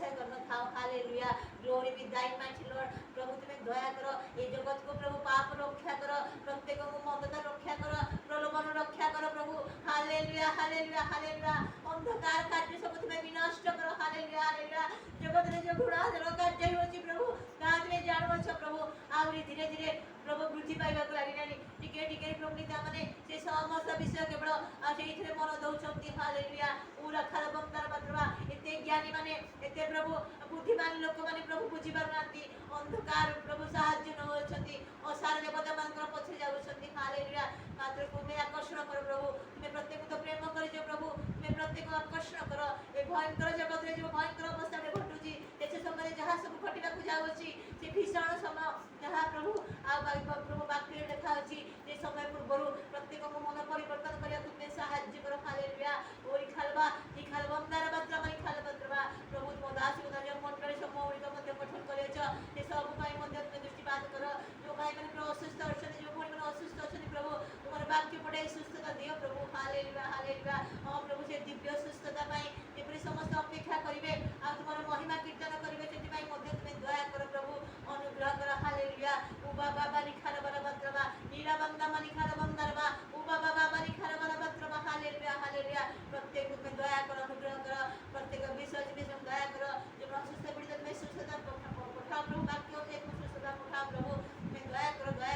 इच्छा करना थाओ hallelujah glory be thy mighty lord प्रभु तुम्हें दया करो ये जगत को प्रभु पाप रक्षा करो प्रत्येक को ममता रक्षा करो प्रलोभन रक्षा करो प्रभु हालेलुया हालेलुया हालेलुया अंधकार कार्य सब तुम्हें विनष्ट करो हालेलुया हालेलुया जगत रे जो घुड़ा कार्य होची प्रभु ता तुम्हें जानो छ प्रभु आउरी धीरे धीरे प्रभु वृद्धि पाइबा को लागिलानी टिके टिके प्रभु निता माने से समस्त विषय केवल सेइथिरे मन दउछंती हालेलुया पूरा खराब बंदार बत्रवा एते ज्ञानी माने एते प्रभु बुद्धिमान लोक माने प्रभु बुझी पारनांती अंधकार प्रभु साहाय्य न होछंती असार देवता मानकर पछे जाउछंती हालेलुया मात्र तुम्हें आकर्षण करो प्रभु तुम्हें प्रत्येक तो प्रेम करिजो प्रभु तुम्हें प्रत्येक आकर्षण करो ए भयंकर जगत रे जो भयंकर अवस्था रे घटुची एसे समय जहां सब घटिबा को जाउची से भीषण समय जहां प्रभु आ प्रभु वाक्य देखा अछि ए समय पूर्व प्रत्येक को मन परिवर्तन करिया तुम्हें साहाय्य करो हालेलुया ओई खालबा इ खालबंदार बत्रा मई खालबंद्रवा प्रभु मोदासी उदार मंडली समूह को मध्य पठन करेछ ए सब भाई मध्य तुम्हें दृष्टिपात करो जो भाई माने प्रभु असुस्थ अछन जो भाई माने असुस्थ अछन प्रभु तुम्हारे वाक्य पढ़े सुस्थता दियो प्रभु हालेलुया हालेलुया हां प्रभु से दिव्य सुस्थता पाई एपरि समस्त अपेक्षा करिवे आ तुम्हारे महिमा कीर्तन करिवे सेति भाई मध्य तुम्हें दया करो प्रभु अनुग्रह करो हालेलुया उबा बाबा निखार बरा बत्रवा नीला बंदा मनि खार बंदरवा उबा बाबा निखार बरा बत्रवा हालेलुया हालेलुया प्रत्येक में दया करो अनुग्रह करो प्रत्येक विषय में दया करो जो असुस्थ पीड़ित में सुस्थता पठा प्रभु वाक्य के सुस्थता पठा प्रभु में दया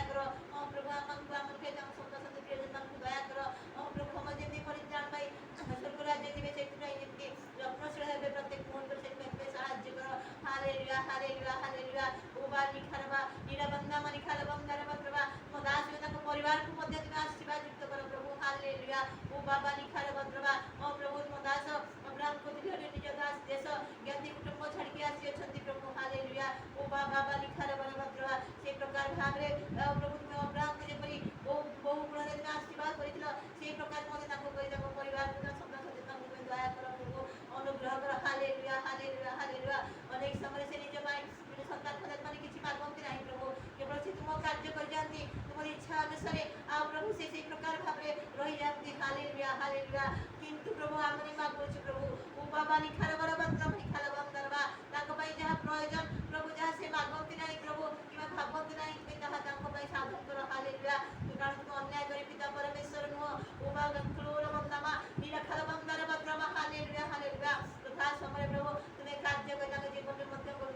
करो हां प्रभु हमन के हम सब प्रिय जन को दया करो हां प्रभु हम जेति परित्राण पाई स्वर्ग राज्य दिवे सेति पाई जेति रत्नशील हेबे प्रत्येक मोहन पर सेति में साहाय्य करो हालेलुया हालेलुया हालेलुया उबा निखारबा नीला बंदा मनि खाल बंदार बत्रवा मोदासी उनका परिवार को मध्य तुम्हें आशीर्वाद युक्त करो प्रभु हालेलुया उबा बाबा निखार बत्रवा ओ प्रभु मोदास अब्राहम को दिले निज दास देश ज्ञाति कुटुंब छाड़ के आसी अछंती प्रभु हालेलुया उबा बाबा निखार बत्रवा से प्रकार भाबरे प्रभु तुम्हें अब्राहम को जेपरि बहु गुण रे आशीर्वाद करितलो से प्रकार मते ताको करि ताको परिवार को सब सचेतन तुम्हें दया करो प्रभु अनुग्रह करो हालेलुया हालेलुया हालेलुया अनेक समय से निज भाई संतान खदत माने किछि मागंती नाही प्रभु केवल से तुम कार्य कर जानती तुम्हारी इच्छा अनुसार आ प्रभु से प्रकार भाबरे रहि जानती हालेलुया हालेलुया किंतु प्रभु आमने मागुछ प्रभु ओ बाबा निखार बर बंद्र निखार बंदरवा ताको पई जहा प्रयोजन प्रभु जहा से मागंती नाही प्रभु किबा भाबंती नाही कि जहा ताको पई साधन करो हालेलुया कारण तुम अन्याय करी पिता परमेश्वर नो ओ बाबा क्लोर बंदमा निखार बंदर बंद्रमा हालेलुया हालेलुया तथा समय प्रभु तुम्हें कार्य करना के जीवन में मध्य कर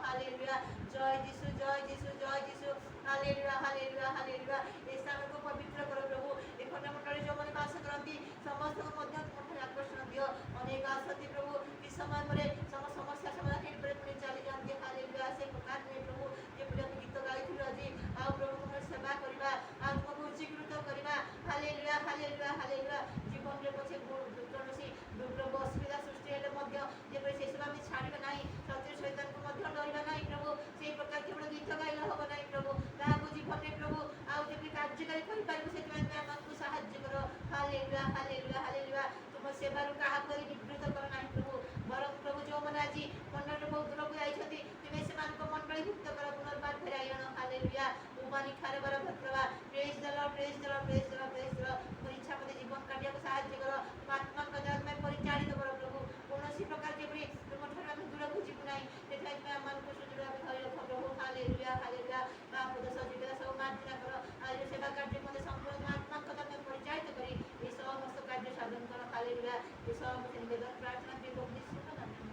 हालेलुया जय यीशु जय यीशु जय यीशु हालेलुया हालेलुया हालेलुया ए स्थान को पवित्र करो प्रभु ए खंड मंडली जो मन वास करंती समस्त को मध्य तुम आकर्षण दियो अनेक आसती प्रभु इस समय मरे समस्या समाधान के पर पुणी चली जानती हालेलुया से प्रकार में प्रभु ये पूजा गीत गाइथिलो আজি आ प्रभु तुम सेवा करबा आ तुमको उच्चीकृत करबा हालेलुया हालेलुया हालेलुया जीवन रे पछे कौनसी दुर्लभ असुविधा सृष्टि हेले मध्य जे से सेवा में छाड़िबा नाही शत्रु शैतान को मध्य डरिबा नाही प्रभु से प्रकार केवल गीत गाइला होबा नाही प्रभु ताको जीवन रे प्रभु आ जे कार्यकारी करि पारिबो से तुम हमको सहाय्य करो हालेलुया हालेलुया हालेलुया तुम सेवा रु कहा करी विकृत कर नाही प्रभु बरं प्रभु जो मन आज मंडल बहुत दूर को आइछथि तुमे से मान को मंडली मुक्त कर पुनर्बार फेराई आनो हालेलुया उबानी खारे बर भद्रवा praise the lord praise the lord praise the lord praise the lord तुम्हारी इच्छा मते जीवन कार्य को सहाय्य करो आत्मा का जगत में परिचालित करो प्रभु कौनसी प्रकार के भी तुम ठहरा में दूर को जीव नहीं देखा मैं मन को सुजुड़ा में धरि रखो प्रभु हालेलुया हालेलुया बाप पद सजीवता सब मार्जना करो आज सेवा कार्य मते संपूर्ण आत्मा का में परिचालित करी ये समस्त कार्य साधन करो हालेलुया ये सब निवेदन प्रार्थना के प्रभु यीशु का नाम में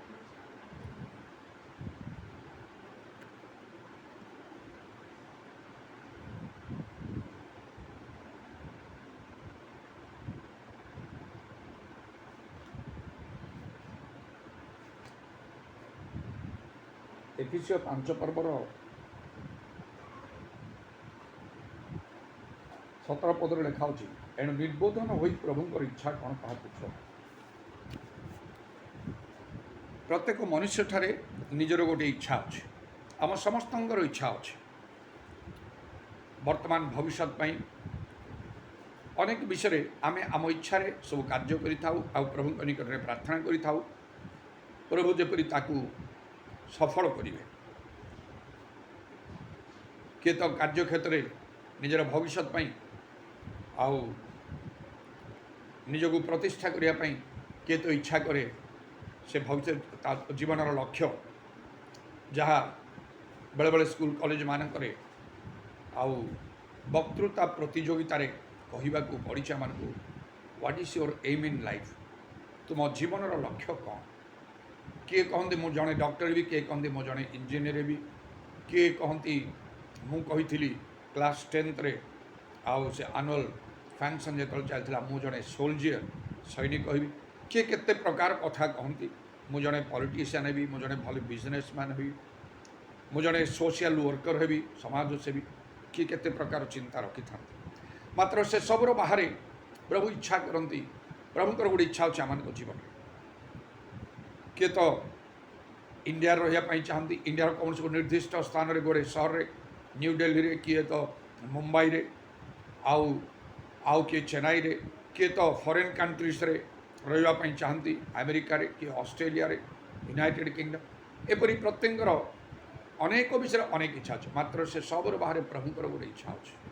एफिसियो 5 पर्वर 17 पदर लेखा अछि एणु निर्बोधन होई प्रभुंकर इच्छा कौन कहा पूछ प्रत्येक मनुष्य ठारे निजर गोटे इच्छा अच्छे आम समस्त इच्छा अच्छे वर्तमान भविष्य अनेक विषय आम आम इच्छा सब कार्य कर प्रभु निकट में प्रार्थना कर प्रभु जेपरी ताकू सफल करेंगे किए तो कार्य क्षेत्र में निजर भविष्य निजक प्रतिष्ठा करने किए तो इच्छा करे से भविष्य जीवनर लक्ष्य जहाँ बेले बेले स्कूल कॉलेज मानक आउ वक्तृता प्रतियोगितार कहवाक पड़ी आमको what is your aim in life तुम जीवनर लक्ष्य कौन किए कहते मु जड़े डॉक्टर भी किए कहते मु जड़े इंजीनियर भी किए कहती मु कही क्लास 10th रे आउ से आनुअल फंक्शन जो चलता मु जड़े सोल्जियर सैनिक कहि किए केते प्रकार कथा कहती मु जड़े पॉलिटिशियन भी मु जड़े भल बिजनेसमैन भी मु जड़े सोशल वर्कर हेबी समाज सेवी किए केते प्रकार चिंता रखि था मात्र से सबुर बाहर प्रभु इच्छा करती प्रभुकर गोटे इच्छा अच्छे आम जीवन किए तो इंडिया रही चाहती इंडिया कौन से निर्दिष्ट स्थान में गोटे सहर में न्यू दिल्ली रे किए तो मुंबई रे आउ किए चेन्नई रे किए तो फॉरेन कंट्रीज रे रही चाहती अमेरिका रे किए ऑस्ट्रेलिया रे यूनाइटेड किंगडम एपरी प्रत्येक अनेक विषय अनेक इच्छा अच्छे मात्र से सबुर बाहर प्रभुकर गोटे इच्छा अच्छे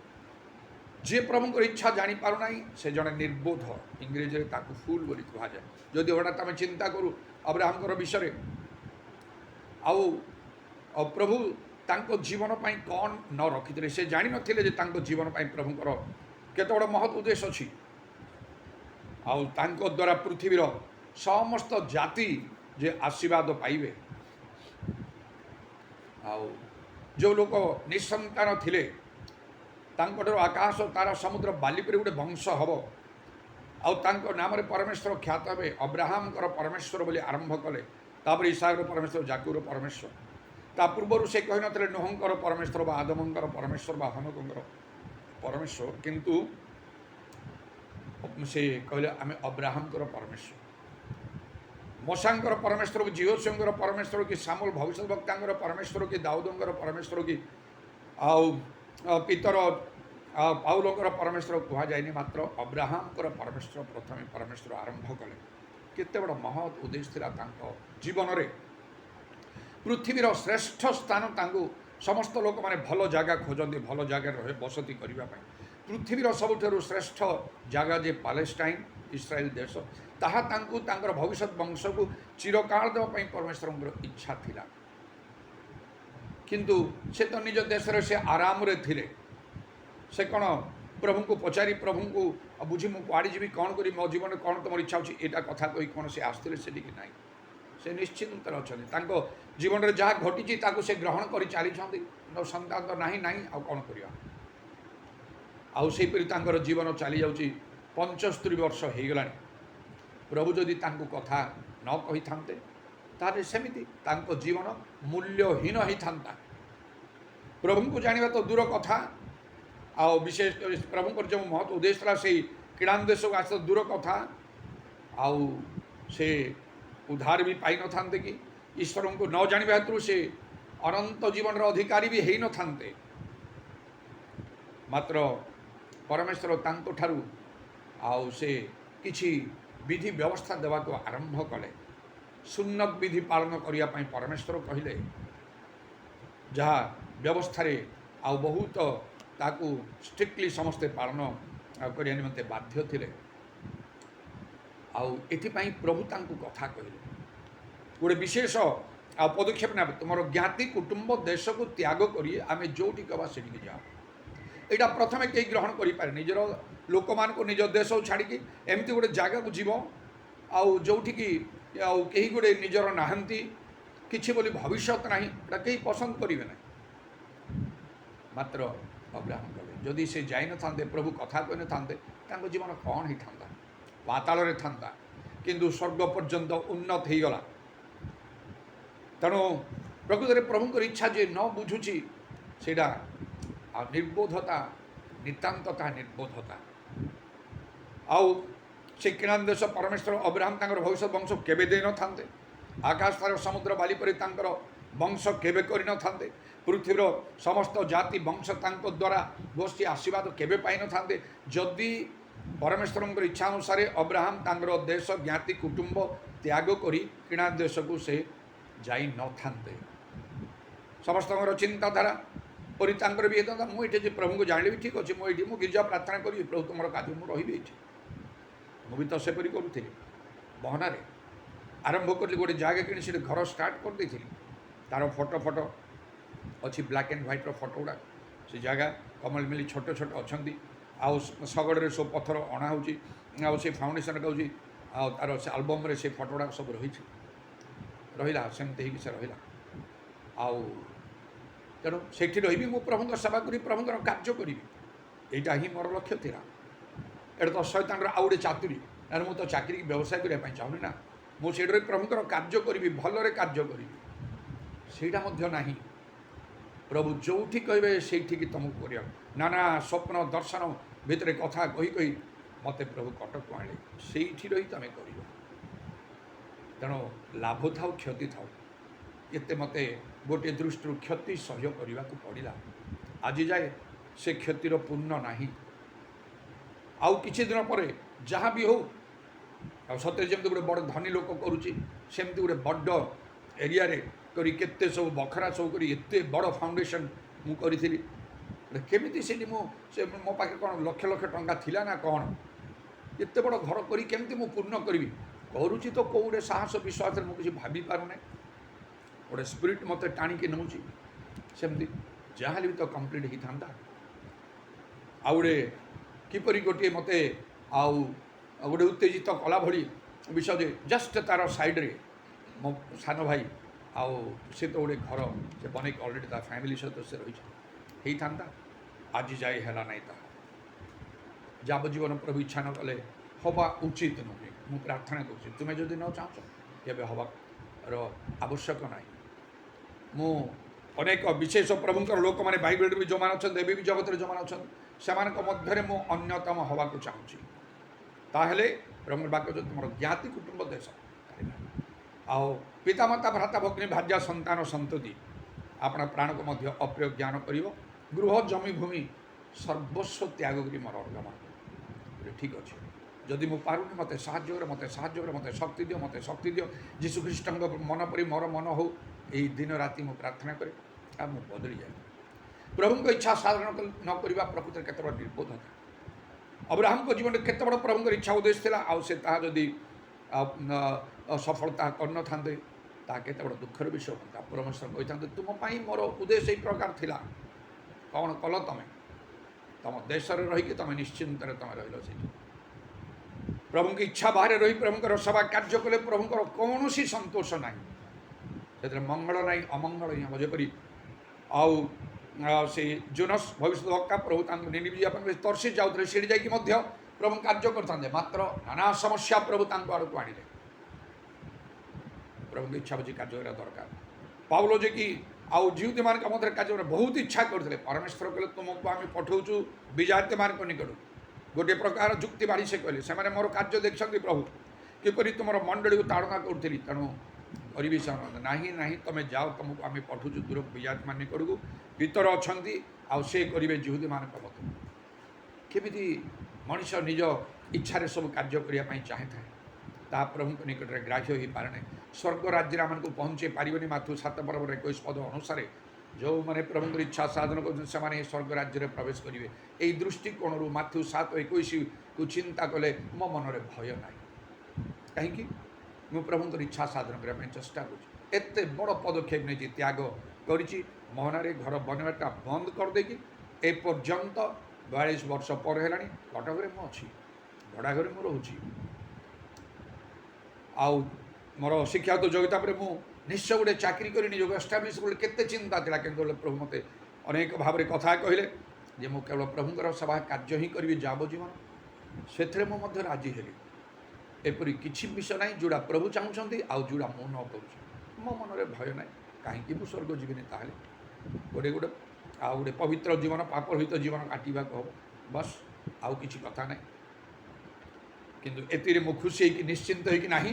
जे प्रभुकर इच्छा जापर ना से जड़े निर्बोध इंग्रेजी में ताकू फुल बोली कह जाए जदि हठात आम चिंता करूँ अब्राहम विषय आउ प्रभु तांको जीवन पाई कौन न रखी से जान नी जीवन पाई प्रभुकर केते बड़ महत् उद्देश्य अच्छी आउ तांको द्वारा पृथ्वीर समस्त जाति जे आशीर्वाद पाइबे आउ जो लोक निसंतान थिले तांको आकाश तारा समुद्र बाली पर गोटे वंश हम आउ तांको नाम परमेश्वर ख्यात हे अब्राहम परमेश्वर बोली आरंभ कले तापर इसाकर परमेश्वर जाकुर परमेश्वर ता पूर्वर से कही नथिले नोहंकर परमेश्वर बा आदमंकर परमेश्वर बा हनोकर परमेश्वर किंतु से कहले आमे अब्राहमकर परमेश्वर मशांकर परमेश्वर की जिहोशंकर परमेश्वर की सामुल भविष्य वक्तांकर परमेश्वर की दाऊदंकर परमेश्वर की आउ पितर पाउलंकर परमेश्वर कह जाए मात्र अब्राहमकर परमेश्वर प्रथम परमेश्वर आरंभ कले केते बड़ महत् उद्देश्य था जीवन में पृथ्वीर श्रेष्ठ स्थान तांको समस्त लोक माने भल जगह खोजती भल जगह रहे बसती करने पृथ्वीर सबुठ श्रेष्ठ जगह जे पैलेस्टाइन इस्राएल देश ताहा तांको तांकर भविष्य वंश को चिरकाल देवाई परमेश्वर इच्छा थिला किंतु से तो निज देश से आराम रे थिले से कौन प्रभु को पचारि प्रभु को बुझी मु कुआड़ी जी कौन करी मो जीवन कौन तुम इच्छा अच्छी यहाँ कथा कही कौन से आसते से ना से निश्चिंत अच्छा जीवन में जहाँ घटी से ग्रहण कर चली संतान तो ना आउ कौन कर आउपरी जीवन चली जाऊँगी 75 वर्ष हो गला प्रभु जदि कथा न कही थांते तारे सेमिति तांको जीवन मूल्यहीन ही था प्रभु को जाना तो दूर कथा आ विशेष प्रभुकर जो महत् उद्देश्य था से किणान देश को आस दूर कथा आउ से उद्धार भी पाई न थांते कि ईश्वर को न जाना हेतु से अनंत जीवन अधिकारी भी हो न थांते मात्र परमेश्वर तांको ठारू आउ से किछि विधि व्यवस्था देवा को आरंभ कले सुन्नत विधि पालन करने परमेश्वर कहले जहाँ व्यवस्था आउ बहुत ताकू स्ट्रिक्टली समस्ते पालन करने निमंते बाध्य थिले आउ एथिपाई प्रभु तांकू कथा कहले गोटे विशेष आ पदक्षेप ना तुम ज्ञाति कुटुंब देश को त्याग करी आमे जोटी कबा सेठी जाओ यहाँ प्रथमे कहीं ग्रहण करें निजर लोक मान को निज देश छाड़ी एमती गोटे जगह को जीव आउ जोठिकी कहीं गोटे निजर नहांती किछि बोली भविष्य ना कहीं पसंद करेंगे ना मात्र अब्राहम कले जदि से जाई न थांते प्रभु कथा कही न थांते जीवन कौन ही था पाताल था किंतु स्वर्ग पर्यंत उन्नत हो गला तेणु प्रकृत में प्रभुकर इच्छा जे न बुझुची सेटा निर्बोधता नितांतता निर्बोधता आउ से किणान देश परमेश्वर अब्राहम तांकर भविष्य वंश केबे दे न थांते आकाश तार समुद्र बाली परि तांकर वंश केबे करि न थांते पृथ्वीर समस्त जाति वंश तांको द्वारा गोष्ठी आशीर्वाद केबे पाई न थांते जदि परमेश्वर इच्छा अनुसार अब्राहम तांकर देश ज्ञाति कुटुंब त्याग करी किणान देश को से जाई न थांते समस्त चिंताधारा परितांकर भी होता मुझे प्रभु को जाने भी ठीक अच्छे मुझे मु गिरजा प्रार्थना करी प्रभु तुम कार्य मुझे रही मुझे भी तो सेपरी करूँ बहना ଆରମ୍ଭ କଲି ଗୋଟେ ଜାଗା କିଣି ସେଠି ଘର ଷ୍ଟାର୍ଟ କରିଦେଇଥିଲି। ତାର ଫଟୋ ଅଛି, ବ୍ଲାକ୍ ଆଣ୍ଡ ହ୍ୱାଇଟ୍ର ଫଟୋ ଗୁଡ଼ା। ସେ ଜାଗା କମଲ ମିଲି ଛୋଟ ଛୋଟ ଅଛନ୍ତି, ଆଉ ଶଗଡ଼ରେ ସବୁ ପଥର ଅଣା ହେଉଛି, ଆଉ ସେ ଫାଉଣ୍ଡେସନ୍ ହେଉଛି, ଆଉ ତାର ସେ ଆଲବମ୍ରେ ସେ ଫଟୋ ଗୁଡ଼ାକ ସବୁ ରହିଲା ସେମିତି ହେଇକି ସେ ରହିଲା। ଆଉ ତେଣୁ ସେଇଠି ରହିବି, ମୁଁ ପ୍ରଭୁଙ୍କ ସେବା କରିବି, ପ୍ରଭୁଙ୍କର କାର୍ଯ୍ୟ କରିବି। এইটা ହିଁ ମୋର ଲକ୍ଷ୍ୟ ଥିଲା। ଏଇଟା ତ ଶୈତାନର ଆଉ ଗୋଟେ ଚାତୁରୀ, ନହେଲେ ମୁଁ ତ ଚାକିରିକି ବ୍ୟବସାୟ କରିବା ପାଇଁ ଚାହୁଁନି ନା। ମୁଁ ସେଇଠାରେ ପ୍ରଭୁଙ୍କର କାର୍ଯ୍ୟ କରିବି, ଭଲରେ କାର୍ଯ୍ୟ କରିବି। ସେଇଟା ମଧ୍ୟ ନାହିଁ। ପ୍ରଭୁ ଯେଉଁଠି କହିବେ ସେଇଠିକି ତୁମକୁ କରିବାକୁ। ନାନା ସ୍ୱପ୍ନ ଦର୍ଶନ ଭିତରେ କଥା କହି ମୋତେ ପ୍ରଭୁ କଟକ ଆଣିଲେ, ସେଇଠି ରହି ତୁମେ କରିବ। ତେଣୁ ଲାଭ ଥାଉ କ୍ଷତି ଥାଉ, ଏତେ ମୋତେ ଗୋଟିଏ ଦୃଷ୍ଟିରୁ କ୍ଷତି ସହ୍ୟ କରିବାକୁ ପଡ଼ିଲା। ଆଜି ଯାଏ ସେ କ୍ଷତିର ପୂର୍ଣ୍ଣ ନାହିଁ। ଆଉ କିଛି ଦିନ ପରେ ଯାହା ବି ହଉ, ଆଉ ସତରେ ଯେମିତି ଗୋଟେ ବଡ଼ ଧନୀ ଲୋକ କରୁଛି ସେମିତି ଗୋଟେ ବଡ଼ ଏରିଆରେ କରି କେତେ ସବୁ ବଖରା ସବୁ କରି ଏତେ ବଡ଼ ଫାଉଣ୍ଡେସନ୍ ମୁଁ କରିଥିଲି। କେମିତି ସେଠି ମୁଁ ସେ ମୋ ପାଖରେ କ'ଣ ଲକ୍ଷ ଲକ୍ଷ ଟଙ୍କା ଥିଲା ନା କ'ଣ? ଏତେ ବଡ଼ ଘର କରି କେମିତି ମୁଁ ପୂର୍ଣ୍ଣ କରିବି? କରୁଛି ତ କେଉଁ ଗୋଟେ ସାହସ ବିଶ୍ୱାସରେ ମୁଁ କିଛି ଭାବିପାରୁନାହିଁ। ଗୋଟେ ସ୍ପିରିଟ୍ ମୋତେ ଟାଣିକି ନେଉଛି, ସେମିତି ଯାହାହେଲେ ବି ତ କମ୍ପ୍ଲିଟ୍ ହେଇଥାନ୍ତା। ଆଉ ଗୋଟେ କିପରି ଗୋଟିଏ ମୋତେ ଆଉ ଗୋଟେ ଉତ୍ତେଜିତ କଲା ଭଳି ବିଷୟ ଯେ ଜଷ୍ଟ ତା'ର ସାଇଡ଼୍ରେ ମୋ ସାନ ଭାଇ, ଆଉ ସେ ତ ଗୋଟେ ଘର ସେ ବନେଇକି ଅଲରେଡ଼ି ତା ଫ୍ୟାମିଲି ସହିତ ସେ ରହିଛି, ହେଇଥାନ୍ତା। ଆଜି ଯାଏ ହେଲା ନାହିଁ। ତାହା ଯାବଜୀବନ ପ୍ରଭୁ ଇଚ୍ଛା ନ କଲେ ହେବା ଉଚିତ ନୁହେଁ। ମୁଁ ପ୍ରାର୍ଥନା କରୁଛି, ତୁମେ ଯଦି ନ ଚାହୁଁଛ କେବେ ହେବାର ଆବଶ୍ୟକ ନାହିଁ। ମୁଁ ଅନେକ ବିଶେଷ ପ୍ରଭୁଙ୍କର ଲୋକମାନେ ବାଇବେଲରେ ବି ଯେଉଁମାନେ ଅଛନ୍ତି, ଏବେ ବି ଜଗତରେ ଯେଉଁମାନେ ଅଛନ୍ତି, ସେମାନଙ୍କ ମଧ୍ୟରେ ମୁଁ ଅନ୍ୟତମ ହେବାକୁ ଚାହୁଁଛି। ତାହେଲେ ପ୍ରଭୁଙ୍କ ବାକ୍ୟ ଯଦି ତୁମର ଜ୍ଞାତି କୁଟୁମ୍ବ ଦେଶ, ଆଉ ପିତାମାତା ଭ୍ରାତା ଭଗ୍ନୀ ଭାର୍ଯ୍ୟା ସନ୍ତାନ ସନ୍ତତି ଆପଣ ପ୍ରାଣକୁ ମଧ୍ୟ ଅପ୍ରିୟ ଜ୍ଞାନ କରିବ, ଗୃହ ଜମି ଭୂମି ସର୍ବସ୍ୱ ତ୍ୟାଗ କରି ମୋର ଅର୍ଗମନ କରିବ। ଠିକ୍ ଅଛି, ଯଦି ମୁଁ ପାରୁନି ମୋତେ ସାହାଯ୍ୟ କର, ମୋତେ ଶକ୍ତି ଦିଅ, ମୋତେ ଶକ୍ତି ଦିଅ। ଯୀଶୁ ଖ୍ରୀଷ୍ଟଙ୍କ ମନ ପରି ମୋର ମନ ହଉ, ଏହି ଦିନ ରାତି ମୁଁ ପ୍ରାର୍ଥନା କରେ, ଆଉ ମୁଁ ବଦଳିଯାଏ। ପ୍ରଭୁଙ୍କ ଇଚ୍ଛା ସାଧନ ନ କରିବା ପ୍ରକୃତରେ କେତେ ବଡ଼ ନିର୍ବୋଧତା। ଅବ୍ରାହମଙ୍କ ଜୀବନରେ କେତେ ବଡ଼ ପ୍ରଭୁଙ୍କର ଇଚ୍ଛା ଉଦ୍ଦେଶ୍ୟ ଥିଲା, ଆଉ ସେ ତାହା ଯଦି ସଫଳତା କରିନଥାନ୍ତେ ତାହା କେତେ ବଡ଼ ଦୁଃଖର ବିଷୟ ହୁଅନ୍ତା। ପରମେଶ୍ୱର କହିଥାନ୍ତେ, ତୁମ ପାଇଁ ମୋର ଉଦ୍ଦେଶ୍ୟ ଏହି ପ୍ରକାର ଥିଲା, କ'ଣ କଲ ତମେ? ତମ ଦେଶରେ ରହିକି ତମେ ନିଶ୍ଚିନ୍ତରେ ତମେ ରହିଲ ସେଇଠି। ପ୍ରଭୁଙ୍କ ଇଚ୍ଛା ବାହାରେ ରହି ପ୍ରଭୁଙ୍କର ସେବା କାର୍ଯ୍ୟ କଲେ ପ୍ରଭୁଙ୍କର କୌଣସି ସନ୍ତୋଷ ନାହିଁ, ସେଥିରେ ମଙ୍ଗଳ ନାହିଁ, ଅମଙ୍ଗଳ ହିଁ ହେବ। ଯେପରି ଆଉ ସେ ଜୋନସ୍ ଭବିଷ୍ୟତ ବକ୍ତା ପ୍ରଭୁ ତାଙ୍କୁ ନିନିବି ଯିବା ପାଇଁ ତର୍ସି ଯାଉଥିଲେ, ସେଠି ଯାଇକି ମଧ୍ୟ ପ୍ରଭୁ କାର୍ଯ୍ୟ କରିଥାନ୍ତେ, ମାତ୍ର ନାନା ସମସ୍ୟା ପ୍ରଭୁ ତାଙ୍କ ଆଡ଼କୁ ଆଣିଲେ। ପ୍ରଭୁଙ୍କ ଇଚ୍ଛା ବୁଝି କାର୍ଯ୍ୟ କରିବା ଦରକାର। ପାଉଲ ଯେ କି ଆଉ ଜିହୁଦୀମାନଙ୍କ ମଧ୍ୟରେ କାର୍ଯ୍ୟ କରିବା ବହୁତ ଇଚ୍ଛା କରୁଥିଲେ, ପରମେଶ୍ୱର କହିଲେ ତୁମକୁ ଆମେ ପଠାଉଛୁ ବିଜାତୀୟମାନଙ୍କ ନିକଟକୁ। ଗୋଟିଏ ପ୍ରକାର ଯୁକ୍ତି ବାଢ଼ି ସେ କହିଲେ, ସେମାନେ ମୋର କାର୍ଯ୍ୟ ଦେଖିଛନ୍ତି ପ୍ରଭୁ, କିପରି ତୁମର ମଣ୍ଡଳୀକୁ ତାଡ଼ନା କରୁଥିଲି, ତେଣୁ କରିବି ସେମାନେ। ନାହିଁ ତୁମେ ଯାଅ, ତୁମକୁ ଆମେ ପଠାଉଛୁ ଦୂର ବିଜାତିମାନ ନିକଟକୁ, ଭିତର ଅଛନ୍ତି, ଆଉ ସେ କରିବେ ଜିହୁଦୀମାନଙ୍କ ମଧ୍ୟରେ। କେମିତି ମଣିଷ ନିଜ ଇଚ୍ଛାରେ ସବୁ କାର୍ଯ୍ୟ କରିବା ପାଇଁ ଚାହିଁଥାଏ, ତାହା ପ୍ରଭୁଙ୍କ ନିକଟରେ ଗ୍ରାହ୍ୟ ହୋଇପାରେ ନାହିଁ। ସ୍ୱର୍ଗ ରାଜ୍ୟରେ ଆମକୁ ପହଞ୍ଚାଇ ପାରିବନି। ମାଥ୍ୟୁ 7:21 ଅନୁସାରେ ଯେଉଁମାନେ ପ୍ରଭୁଙ୍କର ଇଚ୍ଛା ସାଧନ କରୁଛନ୍ତି ସେମାନେ ଏହି ସ୍ୱର୍ଗ ରାଜ୍ୟରେ ପ୍ରବେଶ କରିବେ। ଏହି ଦୃଷ୍ଟିକୋଣରୁ ମାଥ୍ୟୁ 7:21କୁ ଚିନ୍ତା କଲେ ମୋ ମନରେ ଭୟ ନାହିଁ। କାହିଁକି? ମୁଁ ପ୍ରଭୁଙ୍କର ଇଚ୍ଛା ସାଧନ କରିବା ପାଇଁ ଚେଷ୍ଟା କରୁଛି। ଏତେ ବଡ଼ ପଦକ୍ଷେପ ନେଇଛି, ତ୍ୟାଗ କରିଛି। ମୋହନାରେ ଘର ବନେଇବାଟା ବନ୍ଦ କରିଦେଇକି ଏପର୍ଯ୍ୟନ୍ତ 42 ବର୍ଷ ପରେ ହେଲାଣି କଟକରେ ମୁଁ ଅଛି, ଭଡ଼ା ଘରେ ମୁଁ ରହୁଛି। ଆଉ ମୋର ଶିକ୍ଷାଗତ ଯୋଗ୍ୟତା ପରେ ମୁଁ ନିଶ୍ଚୟ ଗୋଟେ ଚାକିରି କରି ନିଜକୁ ଏଷ୍ଟାବ୍ଲିଶ୍ କଲି। କେତେ ଚିନ୍ତା ଥିଲା, କିନ୍ତୁ ପ୍ରଭୁ ମୋତେ ଅନେକ ଭାବରେ କଥା କହିଲେ ଯେ ମୁଁ କେବଳ ପ୍ରଭୁଙ୍କର ସେବା କାର୍ଯ୍ୟ ହିଁ କରିବି ଯାବଜୀବନ। ସେଥିରେ ମୁଁ ମଧ୍ୟ ରାଜି ହେଲି। ଏପରି କିଛି ବିଷୟ ନାହିଁ ଯେଉଁଟା ପ୍ରଭୁ ଚାହୁଁଛନ୍ତି ଆଉ ଯେଉଁଟା ମୁଁ ନ କରୁଛି। ମୋ ମନରେ ଭୟ ନାହିଁ, କାହିଁକି ମୁଁ ସ୍ୱର୍ଗ ଯିବିନି? ତାହେଲେ ଆଉ ଗୋଟେ ପବିତ୍ର ଜୀବନ, ପାପରହିତ ଜୀବନ କାଟିବାକୁ ହେବ, ବସ୍, ଆଉ କିଛି କଥା ନାହିଁ। କିନ୍ତୁ ଏଥିରେ ମୁଁ ଖୁସି ହେଇକି ନିଶ୍ଚିନ୍ତ ହେଇକି ନାହିଁ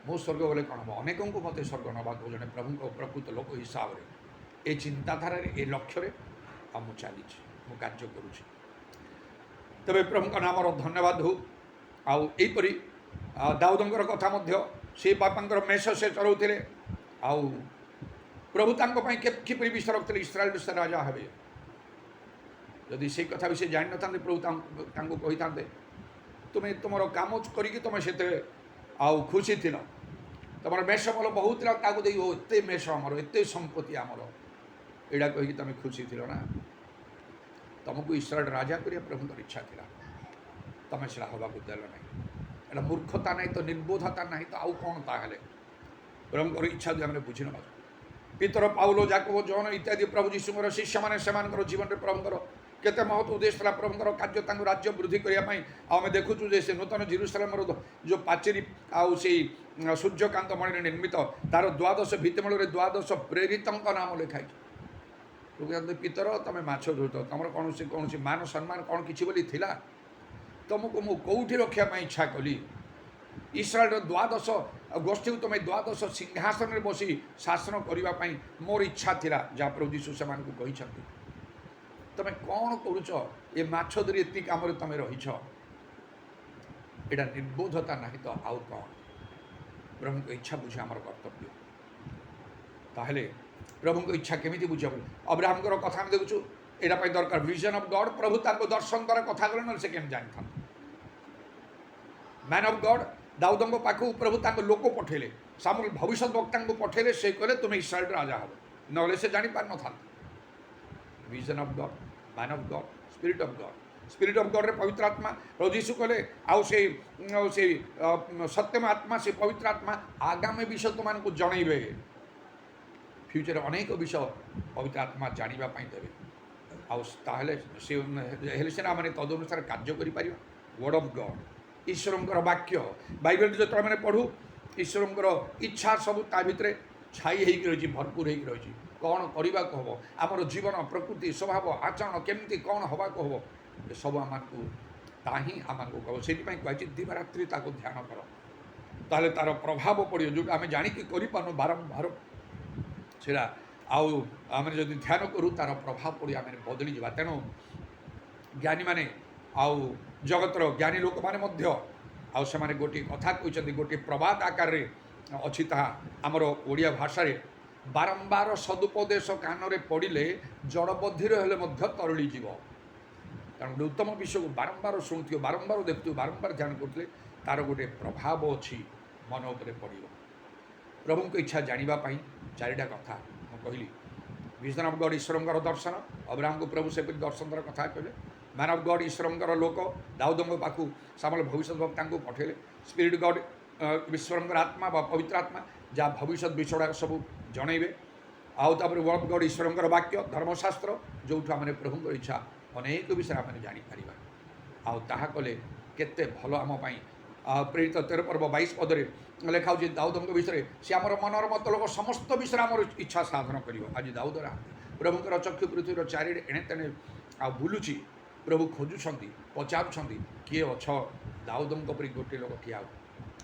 ମୁଁ ସ୍ୱର୍ଗ ଗଲେ କ'ଣ ହେବ, ଅନେକଙ୍କୁ ମୋତେ ସ୍ୱର୍ଗ ନେବାକୁ ଜଣେ ପ୍ରଭୁଙ୍କ ପ୍ରକୃତ ଲୋକ ହିସାବରେ ଏ ଚିନ୍ତାଧାରାରେ, ଏ ଲକ୍ଷ୍ୟରେ ଆଉ ମୁଁ ଚାଲିଛି, ମୁଁ କାର୍ଯ୍ୟ କରୁଛି। ତେବେ ପ୍ରଭୁଙ୍କ ନାମର ଧନ୍ୟବାଦ ହଉ। ଆଉ ଏହିପରି ଦାଉଦଙ୍କର କଥା ମଧ୍ୟ, ସେ ବାପାଙ୍କର ମେଷ ସେ ଚଳାଉଥିଲେ, ଆଉ ପ୍ରଭୁ ତାଙ୍କ ପାଇଁ କିପରି ବିଷୟ ରଖିଥିଲେ, ଇସ୍ରାଏଲ ବିଷୟରେ ରାଜା ହେବେ। ଯଦି ସେଇ କଥା ବି ସେ ଜାଣିନଥାନ୍ତେ, ପ୍ରଭୁ ତାଙ୍କୁ କହିଥାନ୍ତେ ତୁମେ ତୁମର କାମ କରିକି ତୁମେ ସେଥିରେ ଆଉ ଖୁସି ଥିଲ, तुम मेष फल बहुत एत मेष आमर एत संपत्ति आमर यहाँ कहीकि तुम खुशी थी ना तुमको इस्राएल राजा करिया प्रभुଙ୍କର इच्छा थिला तुम से हवा को देल ना एटा मूर्खता नहीं तो निर्बोधता नहीं तो आउ कौन ताहले प्रभुଙ୍କର इच्छा जो आम बुझी ना पितर पाउलो जाकोब जॉन इत्यादि प्रभु जीशुଙ୍କର शिष्य मैंने से जीवन में प्रभुଙ୍କର केते महत्व उद्देश्य था प्रभुଙ୍କର कार्य तांको राज्य वृद्धि करने आम देखुचु जे से नूतन जेरुसलेम जो पाचेरी आउ से सूर्यकांत मणि निर्मित तार द्वादश भित्तिमूल द्वादश प्रेरित नाम लिखाई पितर तुम माछ धुत तुम कौन कौन मान सम्मान कौन कि थिला तुमको मु कौटी रखापी इच्छा कली इस्राएल द्वादश गोष्ठी को तुम्हें द्वादश सिंहासन में बसी शासन करने मोर इच्छा थिला जहाँ प्रभु यीशु से कहते तुम कौन करुच ये माछ धरी एति कम तुम रही यहाँ निर्बोधता नहीं तो आउ कौन प्रभु को इच्छा बुझे आम कर्तव्य ताहले प्रभु को इच्छा केमी बुझे अब्राहम कथा आम देखु यहाँ दरकार विजन ऑफ गॉड प्रभु दर्शन द्वारा कथा कले ना से केम जानी था मैन ऑफ गॉड दाऊद पाखु प्रभु लोक पठेले सामुएल भविष्य वक्ता को पठेले से कहले तुम इस्राएल राजा हो ना से जानी पार न था vision of God man of God spirit of God रे पवित्र आत्मा प्रभु यीशु कहले आउ से सत्यम आत्मा से पवित्र आत्मा आगामी विषय तुमको जनइबे फ्यूचर अनेक विषय पवित्र आत्मा जानापी देवे आने सीना मैंने तदनुसार कार्य कर वर्ड ऑफ गॉड ईश्वर वाक्य बाइबल जो मैंने पढ़ू ईश्वर इच्छा सब ता भितर छाई रही भरपूर हो रही कौन करने को हम आमर जीवन प्रकृति स्वभाव आचरण केमती कौन हवा को हम ये सब आमको ताही आमको कह से कही दिवारात्रि ध्यान कर ताले तार प्रभाव पड़ो जो आम जाणिकी कर बारंबार से आम जब ध्यान करूँ तार प्रभाव पड़ी आम बदली जा तेणु ज्ञानी माने आउ जगतर ज्ञानी लोक मैंने गोटे कथा कहते गोटे प्रवाद आकार अच्छी आमर ओडिया भाषा बारंबार सदुपदेश कान में पड़े जड़बद्धि हेल्ले तरली जीव कारण उत्तम विषय को बारंबार शुणुथ बारंबार देखु बारंबार ध्यान करते तार गोटे प्रभाव अच्छी मन उपर पड़ प्रभु को इच्छा जानापी चारिटा कथा कहली vision of God Ishwar Darshan Abraham को प्रभु से दर्शन द्वारा कथा कहले मैन ऑफ गॉड ईश्वर लोक दाऊद पाखु सामुएल भविष्य वक्ता को पठेले स्पिरिट गॉड ईश्वर आत्मा पवित्र आत्मा जहाँ भविष्य विषय सब जनइबे आउे वर्ड ऑफ गॉड ईश्वर वाक्य धर्मशास्त्र जो आम प्रभु इच्छा अनेक विषय आम जापर आहा कले केते भल आमपाई प्रेरित 13 पर्व 22 पदरे लिखा दाऊद विषय सी आम मनर मतलब समस्त विषय आम इच्छा साधन कर आज दाऊद प्रभुंर चक्षु पृथ्वी चारिड़े एणे तेणे आ बुलुची प्रभु खोजुंट पचारुंट किए अछ दाऊद परी गोटे लोक किया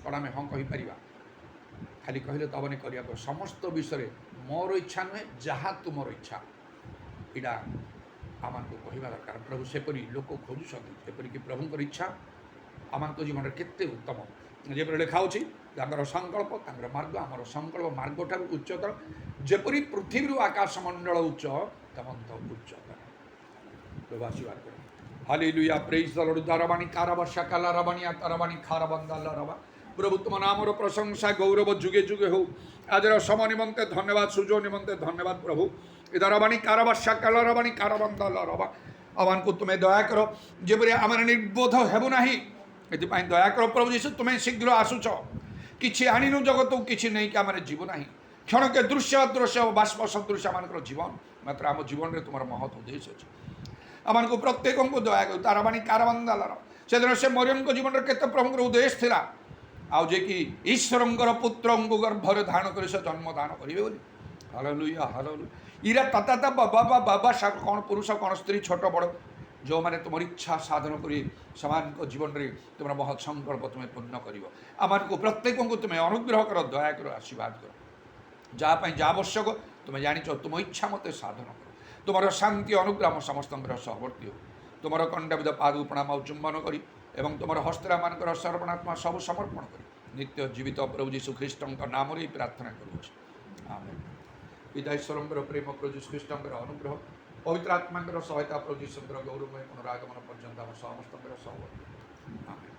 कौन आम हाँ कहीपर खाली कहले तो हमें करने समस्त विषय मोर इच्छा नुहे जहाँ तुमर इच्छा यहाँ आम कहवा दरकार प्रभु सेपरी लोक खोजुंट एपरिक प्रभुंर इच्छा आम जीवन में केते उत्तम जब लिखा संकल्प मार्ग आमर संकल्प मार्ग ठार उच्चतर जेपरी पृथ्वी आकाश मंडल उच्च तमंत उच्चतर प्रभु आशीर्वाद कर हालेलुया प्रेज द लॉर्ड दारबाणी कारबशा कालारबाणी तारबाणी खारबंदा रबा प्रभु तुम नामर प्रशंसा गौरव जुगे जुगे हो आज समय निमंते धन्यवाद सुजो निमंते धन्यवाद प्रभु दारबाणी कारबशा कालारबाणी कारबंदा रबा आमान को तुम्हें दया करो जेपरी आम निर्बोध हेबु नाही एथिपाई दया कर प्रभु यीशु तुम्हें शीघ्र आसुच किछि आनिनु जगत किछि नहीं कि आम जीव ना क्षण के दृश्य अदृश्य बाष्प सदृश्य आम जीवन मात्र आम जीवन में तुम महत्व उद्देश्य अच्छे आम को प्रत्येक को दया कर तारबाणी कारबंदालर से दिन से मरियम को जीवन में केते प्रभुर उद्देश्य था आउ जे कि ईश्वर पुत्र गर्भर धारण कर जन्म दान करेंगे बोली हालेलुया हालेलुया इरा ताता बाबा बाबा कौन पुरुष कौन स्त्री छोट बड़ जो मैंने तुम इच्छा साधन कर समान जीवन में तुम महत् संकल्प तुम्हें पूर्ण कर आम को प्रत्येक को तुम्हें अनुग्रह कर दया कर आशीर्वाद कर जहाँपाई जहाँ आवश्यक तुम्हें जाच तुम इच्छा मत साधन कर तुम शांति अनुग्रह समस्त सहवर्ती हो तुम कंडाविद पाद प्रणाम चुंबन कर तुम हस्तरा मान सर्वणात्मा सब समर्पण कर नित्य जीवित प्रभु यीशु ख्रीष्ट नाम प्रार्थना करुँच आमेन पिता ईश्वर प्रेम प्रभु यीशु ख्रीष्ट अनुग्रह पवित्र आत्मा सहायता प्रभु यीशु गौरवमय पुनरागमन पर्यंत समस्त सहवर्ती आमेन।